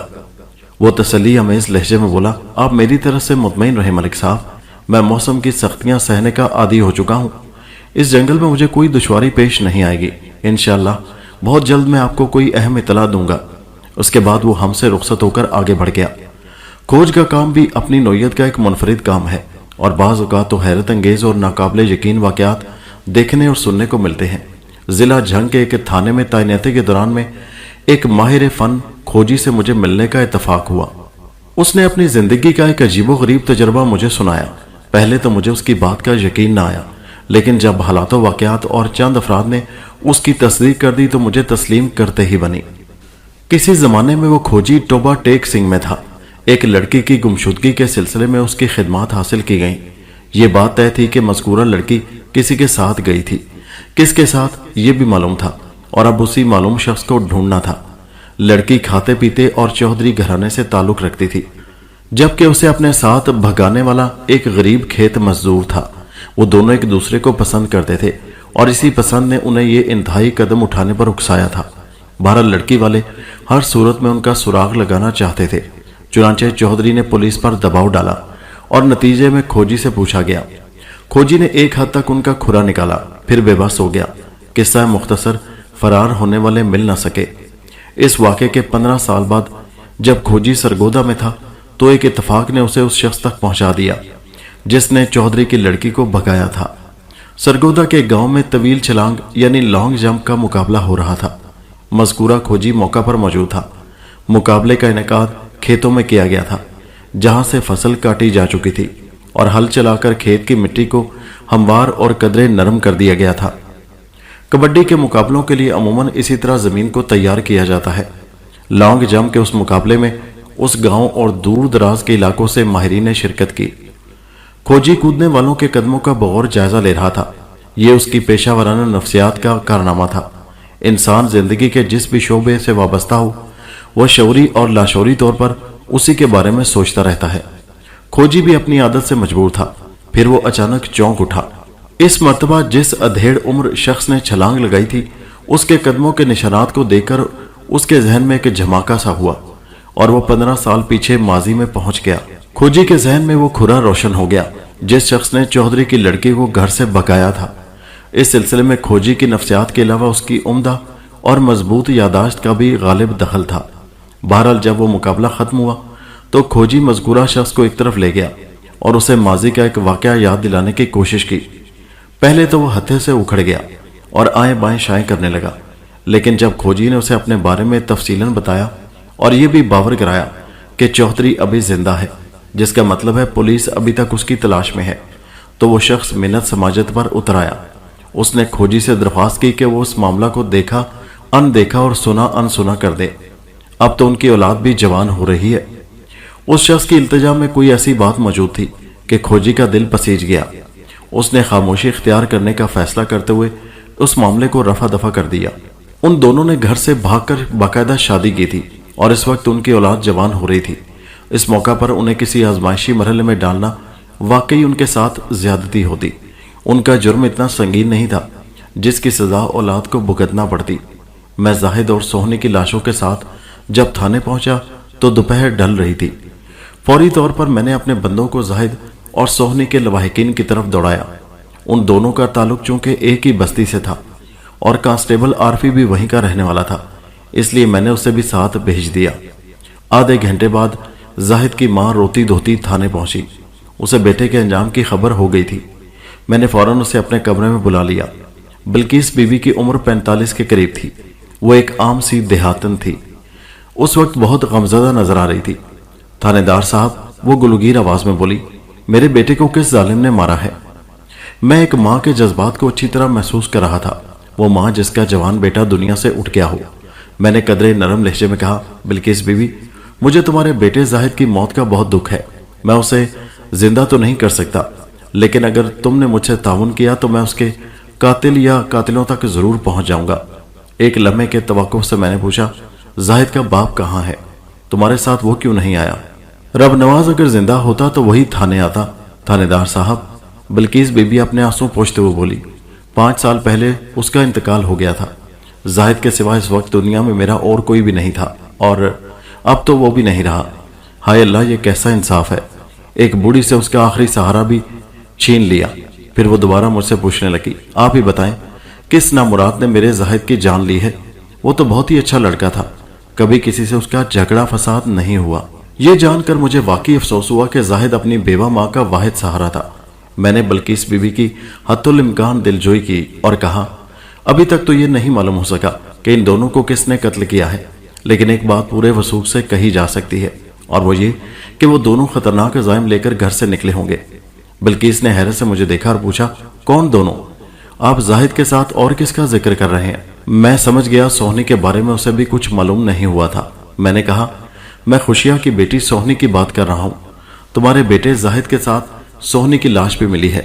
وہ تسلی امیز لہجے میں بولا، آپ میری طرف سے مطمئن رہے ملک صاحب، میں موسم کی سختیاں سہنے کا عادی ہو چکا ہوں، اس جنگل میں مجھے کوئی دشواری پیش نہیں آئے گی، انشاءاللہ بہت جلد میں آپ کو کوئی اہم اطلاع دوں گا۔ اس کے بعد وہ ہم سے رخصت ہو کر آگے بڑھ گیا۔ کھوج کا کام بھی اپنی نوعیت کا ایک منفرد کام ہے اور بعض اوقات تو حیرت انگیز اور ناقابل یقین واقعات دیکھنے اور سننے کو ملتے ہیں۔ ضلع جھنگ کے ایک تھانے میں تعیناتی کے دوران میں ایک ماہر فن کھوجی سے مجھے ملنے کا اتفاق ہوا۔ اس نے اپنی زندگی کا ایک عجیب و غریب تجربہ مجھے سنایا۔ پہلے تو مجھے اس کی بات کا یقین نہ آیا، لیکن جب حالات و واقعات اور چند افراد نے اس کی تصدیق کر دی تو مجھے تسلیم کرتے ہی بنی۔ کسی زمانے میں وہ کھوجی ٹوبا ٹیک سنگھ میں تھا۔ ایک لڑکی کی گمشدگی کے سلسلے میں اس کی خدمات حاصل کی گئیں۔ یہ بات طے تھی کہ مذکورہ لڑکی کسی کے ساتھ گئی تھی، کس کے ساتھ یہ بھی معلوم تھا اور اب اسی معلوم شخص کو ڈھونڈنا تھا۔ لڑکی کھاتے پیتے اور چودھری گھرانے سے تعلق رکھتی تھی، جبکہ اسے اپنے ساتھ بھگانے والا ایک غریب کھیت مزدور تھا۔ وہ دونوں ایک دوسرے کو پسند کرتے تھے اور اسی پسند نے انہیں یہ انتہائی قدم اٹھانے پر اکسایا تھا۔ بہرحال لڑکی والے ہر صورت میں ان کا سراغ لگانا چاہتے تھے، چنانچہ چودھری نے پولیس پر دباؤ ڈالا اور نتیجے میں کھوجی سے پوچھا گیا۔ کھوجی نے ایک حد تک ان کا کھرا نکالا، پھر بے بس ہو گیا۔ قصہ مختصر، فرار ہونے والے مل نہ سکے۔ اس واقعے کے 15 سال بعد جب کھوجی سرگودا میں تھا تو ایک اتفاق نے اسے اس شخص تک پہنچا دیا جس نے چودھری کی لڑکی کو بھگایا تھا۔ سرگودا کے گاؤں میں طویل چھلانگ یعنی لانگ جمپ کا مقابلہ ہو رہا تھا۔ مذکورہ کھوجی موقع پر موجود تھا۔ مقابلے کا انعقاد کھیتوں میں کیا گیا تھا جہاں سے فصل کاٹی جا چکی تھی اور ہل چلا کر کھیت کی مٹی کو ہموار اور قدرے نرم کر دیا گیا تھا۔ کبڈی کے مقابلوں کے لیے عموماً اسی طرح زمین کو تیار کیا جاتا ہے۔ لانگ جمپ کے اس مقابلے میں اس گاؤں اور دور دراز کے علاقوں سے ماہرین نے شرکت کی۔ کھوجی کودنے والوں کے قدموں کا بغور جائزہ لے رہا تھا۔ یہ اس کی پیشہ ورانہ نفسیات کا کارنامہ تھا۔ انسان زندگی کے جس بھی شعبے سے وابستہ ہو وہ شعوری اور لاشعوری طور پر اسی کے بارے میں سوچتا رہتا ہے۔ کھوجی بھی اپنی عادت سے مجبور تھا۔ پھر وہ اچانک چونک اٹھا۔ اس مرتبہ جس ادھیڑ عمر شخص نے چھلانگ لگائی تھی اس کے قدموں کے نشانات کو دیکھ کر اس کے ذہن میں ایک جھماکہ سا ہوا اور وہ 15 سال پیچھے ماضی میں پہنچ گیا۔ کھوجی کے ذہن میں وہ کھرا روشن ہو گیا جس شخص نے چودھری کی لڑکی کو گھر سے بھگایا تھا۔ اس سلسلے میں کھوجی کی نفسیات کے علاوہ اس کی عمدہ اور مضبوط یادداشت کا بھی غالب دخل تھا۔ بہرحال جب وہ مقابلہ ختم ہوا تو کھوجی مذکورہ شخص کو ایک طرف لے گیا اور اسے ماضی کا ایک واقعہ یاد دلانے کی کوشش کی۔ پہلے تو وہ ہتھے سے اکھڑ گیا اور آئیں بائیں شائیں کرنے لگا، لیکن جب کھوجی نے اسے اپنے بارے میں تفصیلاً بتایا اور یہ بھی باور کرایا کہ چودھری ابھی زندہ ہے، جس کا مطلب ہے پولیس ابھی تک اس کی تلاش میں ہے، تو وہ شخص منت سماجت پر اتر آیا۔ اس نے کھوجی سے درخواست کی کہ وہ اس معاملہ کو دیکھا ان دیکھا اور سنا ان سنا کر دے، اب تو ان کی اولاد بھی جوان ہو رہی ہے۔ اس شخص کی التجا میں کوئی ایسی بات موجود تھی کہ کھوجی کا دل پسیج گیا۔ اس نے خاموشی اختیار کرنے کا فیصلہ کرتے ہوئے اس معاملے کو رفع دفع کر دیا۔ ان دونوں نے گھر سے بھاگ کر باقاعدہ شادی کی تھی اور اس وقت ان کی اولاد جوان ہو رہی تھی۔ اس موقع پر انہیں کسی آزمائشی مرحلے میں ڈالنا واقعی ان کے ساتھ زیادتی ہوتی۔ ان کا جرم اتنا سنگین نہیں تھا جس کی سزا اولاد کو بھگتنا پڑتی۔ میں زاہد اور سوہنی کی لاشوں کے ساتھ جب تھانے پہنچا تو دوپہر ڈھل رہی تھی۔ فوری طور پر میں نے اپنے بندوں کو زاہد اور سوہنی کے لواحقین کی طرف دوڑایا۔ ان دونوں کا تعلق چونکہ ایک ہی بستی سے تھا اور کانسٹیبل عارفی بھی وہیں کا رہنے والا تھا، اس لیے میں نے اسے بھی ساتھ بھیج دیا۔ آدھے گھنٹے بعد زاہد کی ماں روتی دھوتی تھانے پہنچی۔ اسے بیٹے کے انجام کی خبر ہو گئی تھی۔ میں نے فوراً اسے اپنے کمرے میں بلا لیا۔ بلقیس بی بی کی عمر 45 کے قریب تھی۔ وہ ایک عام سی دیہاتن تھی۔ اس وقت بہت غمزدہ نظر آ رہی تھی۔ تھانے دار صاحب، وہ گلوگیر آواز میں بولی، میرے بیٹے کو کس ظالم نے مارا ہے؟ میں ایک ماں کے جذبات کو اچھی طرح محسوس کر رہا تھا، وہ ماں جس کا جوان بیٹا دنیا سے اٹھ گیا ہو۔ میں نے قدرے نرم لہجے میں کہا، بلقیس بی بی، مجھے تمہارے بیٹے زاہد کی موت کا بہت دکھ ہے۔ میں اسے زندہ تو نہیں کر سکتا، لیکن اگر تم نے مجھ سے تعاون کیا تو میں اس کے قاتل یا قاتلوں تک ضرور پہنچ جاؤں گا۔ ایک لمحے کے توقف سے میں نے پوچھا، زاہد کا باپ کہاں ہے؟ تمہارے ساتھ وہ کیوں نہیں آیا؟ رب نواز اگر زندہ ہوتا تو وہی تھانے آتا۔ تھانے دار صاحب، بلقیس بی بی اپنے آنسو پوچھتے ہوئے بولی، 5 سال پہلے اس کا انتقال ہو گیا تھا۔ زاہد کے سوا اس وقت دنیا میں میرا اور کوئی بھی نہیں تھا، اور اب تو وہ بھی نہیں رہا۔ ہائے اللہ، یہ کیسا انصاف ہے! ایک بوڑھی سے اس کا آخری سہارا بھی چھین لیا۔ پھر وہ دوبارہ مجھ سے پوچھنے لگی، آپ ہی بتائیں، کس نامراد نے میرے زاہد کی جان لی ہے؟ وہ تو بہت ہی اچھا لڑکا تھا، کبھی کسی سے اس کا جھگڑا فساد نہیں ہوا۔ یہ جان کر مجھے واقعی افسوس ہوا کہ زاہد اپنی بیوہ ماں کا واحد سہارا تھا۔ میں نے بلقیس بی بی کی حتی الامکان دلجوئی کی اور کہا، ابھی تک تو یہ نہیں معلوم ہو سکا کہ ان دونوں کو کس نے قتل کیا ہے، لیکن ایک بات پورے وثوق سے کہی جا سکتی ہے، اور وہ یہ کہ وہ دونوں خطرناک عزائم لے کر گھر سے نکلے ہوں گے۔ بلقیس نے حیرت سے مجھے دیکھا اور پوچھا، کون دونوں؟ آپ زاہد کے ساتھ اور کس کا ذکر کر رہے ہیں؟ میں سمجھ گیا سوہنی کے بارے میں اسے بھی کچھ معلوم نہیں ہوا تھا۔ میں نے کہا، میں خوشیہ کی بیٹی سوہنی کی بات کر رہا ہوں۔ تمہارے بیٹے زاہد کے ساتھ سوہنی کی لاش بھی ملی ہے۔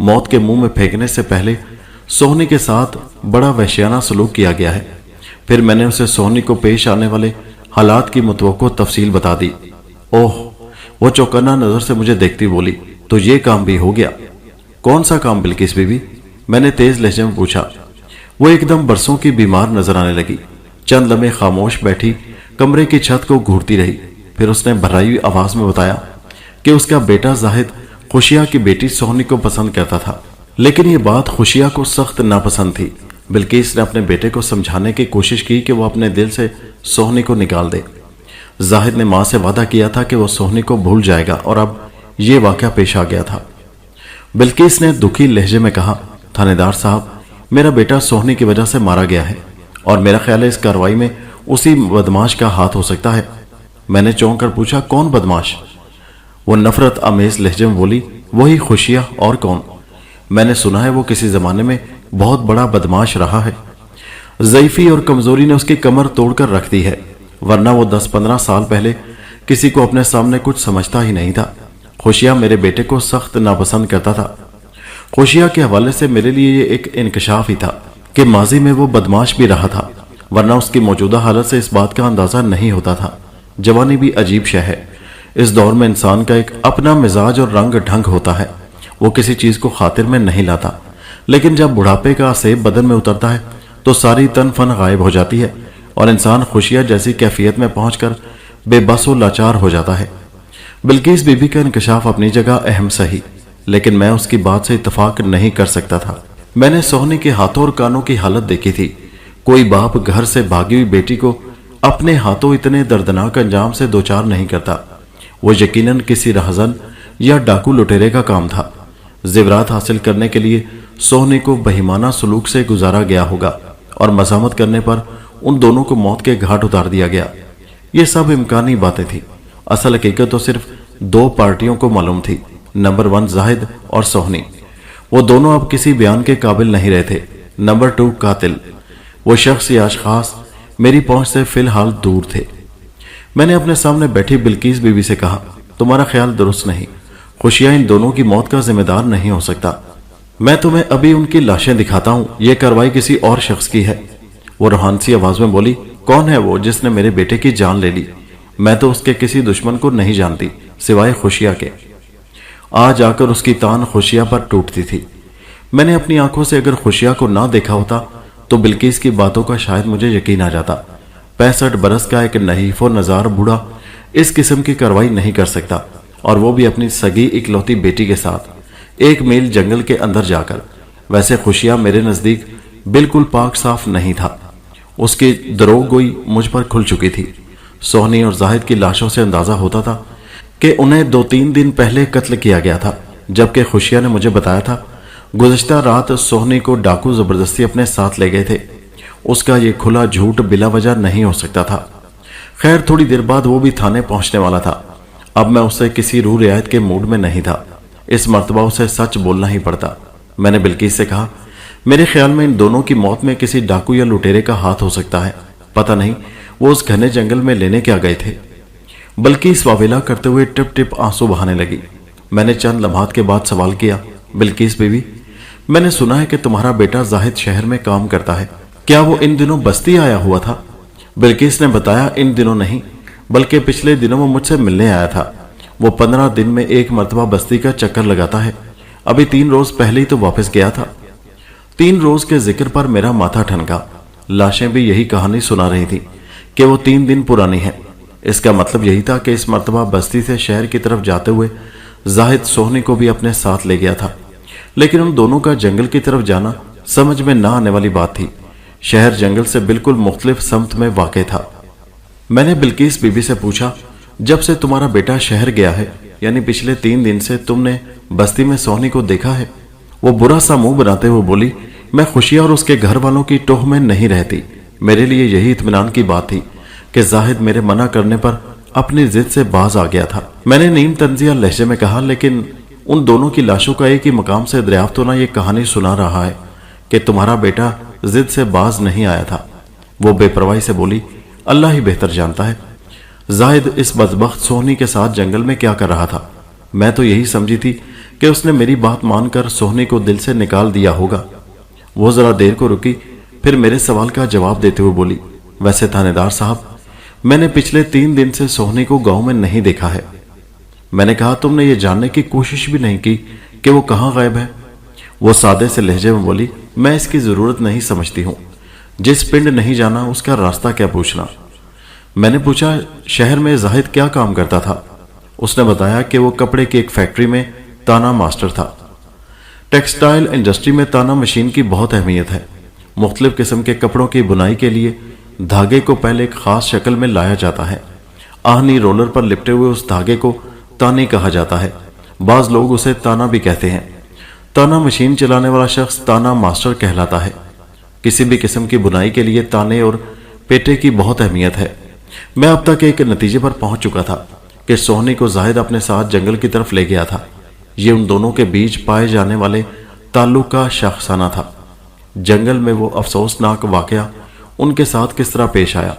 موت کے منہ میں پھینکنے سے پہلے سوہنی کے ساتھ بڑا وحشیانہ سلوک کیا گیا ہے۔ پھر میں نے اسے سوہنی کو پیش آنے والے حالات کی متوقع تفصیل بتا دی۔ اوہ! وہ چوکنا نظر سے مجھے دیکھتی بولی، تو یہ کام بھی ہو گیا؟ کون سا کام بلقیس بی بی؟ میں نے تیز لہجے میں پوچھا۔ وہ ایک دم برسوں کی بیمار نظر آنے لگی۔ چند لمحے خاموش بیٹھی کمرے کی چھت کو گھورتی رہی، پھر اس نے بھرائی ہوئی آواز میں بتایا کہ اس کا بیٹا زاہد خوشیہ کی بیٹی سوہنی کو پسند کرتا تھا، لیکن یہ بات خوشیہ کو سخت ناپسند تھی۔ بلقیس نے اپنے بیٹے کو سمجھانے کی کوشش کی کہ وہ اپنے دل سے سوہنی کو نکال دے۔ زاہد نے ماں سے وعدہ کیا تھا کہ وہ سوہنی کو بھول جائے گا، اور اب یہ واقعہ پیش آ گیا تھا۔ بلقیس نے دکھی لہجے میں کہا، تھانے دار صاحب، میرا بیٹا سوہنی کی وجہ سے مارا گیا ہے، اور میرا خیال ہے اس کارروائی میں اسی بدماش کا ہاتھ ہو سکتا ہے۔ میں نے چونک کر پوچھا، کون بدماش؟ وہ نفرت آمیز لہجے میں بولی، وہی خوشیہ، اور کون؟ میں نے سنا ہے وہ کسی زمانے میں بہت بڑا بدماش رہا ہے۔ ضعیفی اور کمزوری نے اس کی کمر توڑ کر رکھ دی ہے، ورنہ وہ 10-15 سال پہلے کسی کو اپنے سامنے کچھ سمجھتا ہی نہیں تھا۔ خوشیہ میرے بیٹے کو سخت ناپسند کرتا تھا۔ خوشیہ کے حوالے سے میرے لیے یہ ایک انکشاف ہی تھا کہ ماضی میں وہ بدماش بھی رہا تھا، ورنہ اس کی موجودہ حالت سے اس بات کا اندازہ نہیں ہوتا تھا۔ جوانی بھی عجیب شے ہے۔ اس دور میں انسان کا ایک اپنا مزاج اور رنگ ڈھنگ ہوتا ہے، وہ کسی چیز کو خاطر میں نہیں لاتا، لیکن جب بڑھاپے کا عصیب بدن میں اترتا ہے تو ساری تن فن غائب ہو جاتی ہے، اور انسان خوشیہ جیسی کیفیت میں پہنچ کر بے بس و لاچار ہو جاتا ہے۔ بلقیس بی بی کا انکشاف اپنی جگہ اہم صحیح، لیکن میں اس کی بات سے اتفاق نہیں کر سکتا تھا۔ میں نے سوہنی کے ہاتھوں اور کانوں کی حالت دیکھی تھی۔ کوئی باپ گھر سے بھاگی ہوئی بیٹی کو اپنے ہاتھوں اتنے دردناک انجام سے دوچار نہیں کرتا۔ وہ یقیناً کسی رہزن یا ڈاکو لٹیرے کا کام تھا۔ زیورات حاصل کرنے کے لیے سوہنی کو بہیمانہ سلوک سے گزارا گیا ہوگا، اور مزاحمت کرنے پر ان دونوں کو موت کے گھاٹ اتار دیا گیا۔ یہ سب امکانی باتیں تھیں۔ اصل حقیقت تو صرف 2 پارٹیوں کو معلوم تھی، نمبر 1 زاہد اور سوہنی۔ وہ دونوں اب کسی بیان کے قابل نہیں رہے تھے۔ نمبر 2 قاتل۔ وہ شخص یا اشخاص میری پہنچ سے فی الحال دور تھے۔ میں نے اپنے سامنے بیٹھی بلقیس بی بی سے کہا، تمہارا خیال درست نہیں، خوشیہ ان دونوں کی موت کا ذمہ دار نہیں ہو سکتا۔ میں تمہیں ابھی ان کی لاشیں دکھاتا ہوں، یہ کارروائی کسی اور شخص کی ہے۔ وہ روحانسی آواز میں بولی، کون ہے وہ جس نے میرے بیٹے کی جان لے لی؟ میں تو اس کے کسی دشمن کو نہیں جانتی سوائے خوشیہ کے۔ آج آ کر اس کی تان خوشیہ پر ٹوٹتی تھی۔ میں نے اپنی آنکھوں سے اگر خوشیہ کو نہ دیکھا ہوتا تو بلقیس کی باتوں کا شاید مجھے یقین آ جاتا۔ 65 برس کا ایک نحیف و نزار بوڑھا اس قسم کی کارروائی نہیں کر سکتا، اور وہ بھی اپنی سگی اکلوتی بیٹی کے ساتھ 1 میل جنگل کے اندر جا کر۔ ویسے خوشیہ میرے نزدیک بالکل پاک صاف نہیں تھا۔ اس کی دروغ گوئی مجھ پر کھل چکی تھی۔ سوہنی اور زاہد کی لاشوں سے اندازہ ہوتا تھا کہ انہیں 2-3 دن پہلے قتل کیا گیا تھا، جبکہ خوشیہ نے مجھے بتایا تھا گزشتہ رات سوہنی کو ڈاکو زبردستی اپنے ساتھ لے گئے تھے۔ اس کا یہ کھلا جھوٹ بلا وجہ نہیں ہو سکتا تھا۔ خیر تھوڑی دیر بعد وہ بھی تھانے پہنچنے والا تھا۔ اب میں اسے کسی روح رعایت کے موڈ میں نہیں تھا، اس مرتبہ اسے سچ بولنا ہی پڑتا۔ میں نے بلقیس سے کہا، میرے خیال میں ان دونوں کی موت میں کسی ڈاکو یا لٹیرے کا ہاتھ ہو سکتا ہے، پتہ نہیں وہ اس گھنے جنگل میں لینے کیا گئے تھے۔ بلقیس واویلا کرتے ہوئے ٹپ ٹپ آنسو بہانے لگی۔ میں نے چند لمحات کے بعد سوال کیا، بلقیس بیوی، میں نے سنا ہے کہ تمہارا بیٹا زاہد شہر میں کام کرتا ہے، کیا وہ ان دنوں بستی آیا ہوا تھا؟ بلقیس نے بتایا، ان دنوں نہیں بلکہ پچھلے دنوں وہ مجھ سے ملنے آیا تھا۔ وہ 15 دن میں ایک مرتبہ بستی کا چکر لگاتا ہے، ابھی 3 روز پہلے ہی تو واپس گیا تھا۔ 3 روز کے ذکر پر میرا ماتھا ٹھنکا۔ لاشیں بھی یہی کہانی سنا رہی تھی کہ وہ 3 دن پرانی ہے۔ اس کا مطلب یہی تھا کہ اس مرتبہ بستی سے شہر کی طرف جاتے ہوئے زاہد سوہنی کو بھی اپنے ساتھ لے گیا تھا، لیکن ان دونوں کا جنگل کی طرف جانا سمجھ میں نہ آنے والی بات تھی۔ شہر جنگل سے بالکل مختلف سمت میں واقع تھا۔ میں نے بلقیس بی بی سے پوچھا، جب سے تمہارا بیٹا شہر گیا ہے، یعنی پچھلے 3 دن سے تم نے بستی میں سوہنی کو دیکھا ہے؟ وہ برا سا منہ بناتے ہوئے بولی، میں خوشیہ اور اس کے گھر والوں کی ٹوہ میں نہیں رہتی۔ میرے لیے یہی اطمینان کی بات تھی کہ زاہد میرے منع کرنے پر اپنی ضد سے باز آ گیا تھا۔ میں نے نیم طنزیہ لہجے میں کہا، لیکن ان دونوں کی لاشوں کا ایک ہی مقام سے دریافت ہونا یہ کہانی سنا رہا ہے کہ تمہارا بیٹا ضد سے باز نہیں آیا تھا۔ وہ بے پرواہی سے بولی، اللہ ہی بہتر جانتا ہے۔ زاہد اس بدبخت سوہنی کے ساتھ جنگل میں کیا کر رہا تھا؟ میں تو یہی سمجھی تھی کہ اس نے میری بات مان کر سوہنی کو دل سے نکال دیا ہوگا۔ وہ ذرا دیر کو رکی، پھر میرے سوال کا جواب دیتے ہوئے بولی، ویسے تھانے دار صاحب، میں نے پچھلے 3 دن سے سوہنی کو گاؤں میں نہیں دیکھا ہے۔ میں نے کہا، تم نے یہ جاننے کی کوشش بھی نہیں کی کہ وہ کہاں غائب ہے؟ وہ سادے سے لہجے میں بولی، میں اس کی ضرورت نہیں سمجھتی ہوں، جس پنڈ نہیں جانا اس کا راستہ کیا پوچھنا۔ میں نے پوچھا، شہر میں زاہد کیا کام کرتا تھا؟ اس نے بتایا کہ وہ کپڑے کی ایک فیکٹری میں تانا ماسٹر تھا۔ ٹیکسٹائل انڈسٹری میں تانا مشین کی بہت اہمیت ہے۔ مختلف قسم کے کپڑوں کی بنائی کے لیے دھاگے کو پہلے ایک خاص شکل میں لایا جاتا ہے۔ آہنی رولر پر لپٹے ہوئے اس دھاگے کو تانی کہا جاتا ہے، بعض لوگ اسے تانا بھی کہتے ہیں۔ تانا مشین چلانے والا شخص تانا ماسٹر کہلاتا ہے۔ کسی بھی قسم کی بنائی کے لیے تانے اور پیٹے کی بہت اہمیت ہے۔ میں اب تک ایک نتیجے پر پہنچ چکا تھا کہ سوہنی کو زاہد اپنے ساتھ جنگل کی طرف لے گیا تھا۔ یہ ان دونوں کے بیچ پائے جانے والے تعلق کا شاخسانہ تھا۔ جنگل میں وہ افسوسناک واقعہ ان کے ساتھ کس طرح پیش آیا،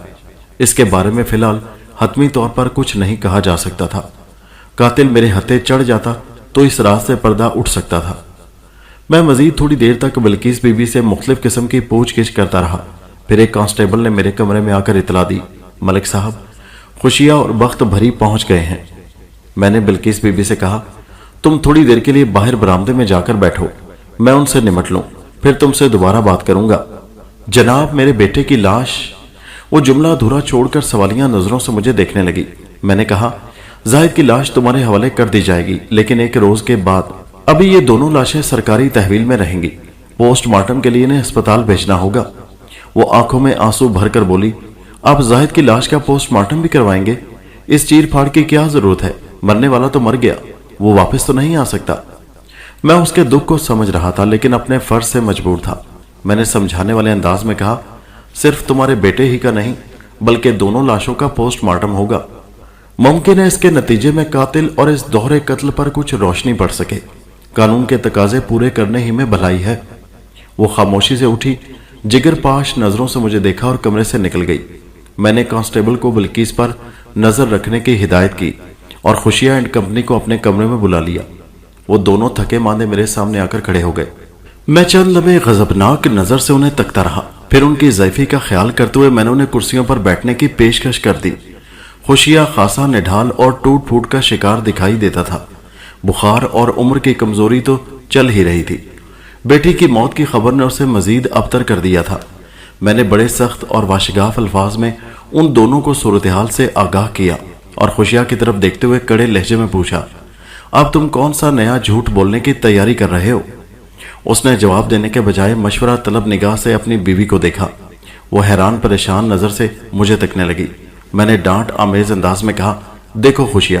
اس کے بارے میں فی الحال حتمی طور پر کچھ نہیں کہا جا سکتا تھا۔ قاتل میرے ہتھے چڑھ جاتا تو اس راز سے پردہ اٹھ سکتا تھا۔ میں مزید تھوڑی دیر تک بلقیس بی بی سے مختلف قسم کی پوچھ گچھ کرتا رہا۔ پھر ایک کانسٹیبل نے میرے کمرے میں آ کر اطلاع دی، ملک صاحب، خوشیہ اور بخت بھری پہنچ گئے ہیں۔ میں نے بلقیس بی بی سے کہا، تم تھوڑی دیر کے لیے باہر برآمدے میں جا کر بیٹھو، میں ان سے نمٹ لوں، پھر تم سے دوبارہ بات کروں گا۔ جناب، میرے بیٹے کی لاش۔ وہ جملہ ادھورا چھوڑ کر سوالیہ نظروں سے مجھے دیکھنے لگی۔ میں نے کہا، زاہد کی لاش تمہارے حوالے کر دی جائے گی، لیکن 1 روز کے بعد۔ ابھی یہ دونوں لاشیں سرکاری تحویل میں رہیں گی، پوسٹ مارٹم کے لیے انہیں ہسپتال بھیجنا ہوگا۔ وہ آنکھوں میں آنسو بھر کر بولی، آپ زاہد کی لاش کا پوسٹ مارٹم بھی کروائیں گے؟ اس چیر پھاڑ کی کیا ضرورت ہے؟ مرنے والا تو مر گیا، وہ واپس تو نہیں آ سکتا۔ میں اس کے دکھ کو سمجھ رہا تھا، لیکن اپنے فرض سے مجبور تھا۔ میں نے سمجھانے والے انداز میں کہا، صرف تمہارے بیٹے ہی کا نہیں بلکہ دونوں لاشوں کا پوسٹ مارٹم ہوگا۔ ممکن ہے اس کے نتیجے میں قاتل اور اس دوہرے قتل پر کچھ روشنی پڑ سکے۔ قانون کے تقاضے پورے کرنے ہی میں بھلائی ہے۔ وہ خاموشی سے اٹھی، جگر پاش نظروں سے مجھے دیکھا اور کمرے سے نکل گئی۔ میں نے کانسٹیبل کو بلقیس پر نظر رکھنے کی ہدایت کی اور خوشیہ اینڈ کمپنی کو اپنے کمرے میں بلا لیا۔ وہ دونوں تھکے ماندے میرے سامنے آ کر کھڑے ہو گئے۔ میں چند لمحے غضبناک نظر سے انہیں تکتا رہا، پھر ان کی ضعیفی کا خیال کرتے ہوئے میں نے انہیں کرسیوں پر بیٹھنے کی پیشکش کر دی۔ خوشیہ خاصا نڈھال اور ٹوٹ پھوٹ کا شکار دکھائی دیتا تھا۔ بخار اور عمر کی کمزوری تو چل ہی رہی تھی۔ بیٹی کی موت کی خبر نے اسے مزید ابتر کر دیا تھا۔ میں نے بڑے سخت اور واشگاف الفاظ میں ان دونوں کو صورتحال سے آگاہ کیا اور خوشیہ کی طرف دیکھتے ہوئے کڑے لہجے میں پوچھا، اب تم کون سا نیا جھوٹ بولنے کی تیاری کر رہے ہو؟ اس نے جواب دینے کے بجائے مشورہ طلب نگاہ سے اپنی بیوی کو دیکھا۔ وہ حیران پریشان نظر سے مجھے تکنے لگی۔ میں نے ڈانٹ آمیز انداز میں کہا، دیکھو خوشیہ،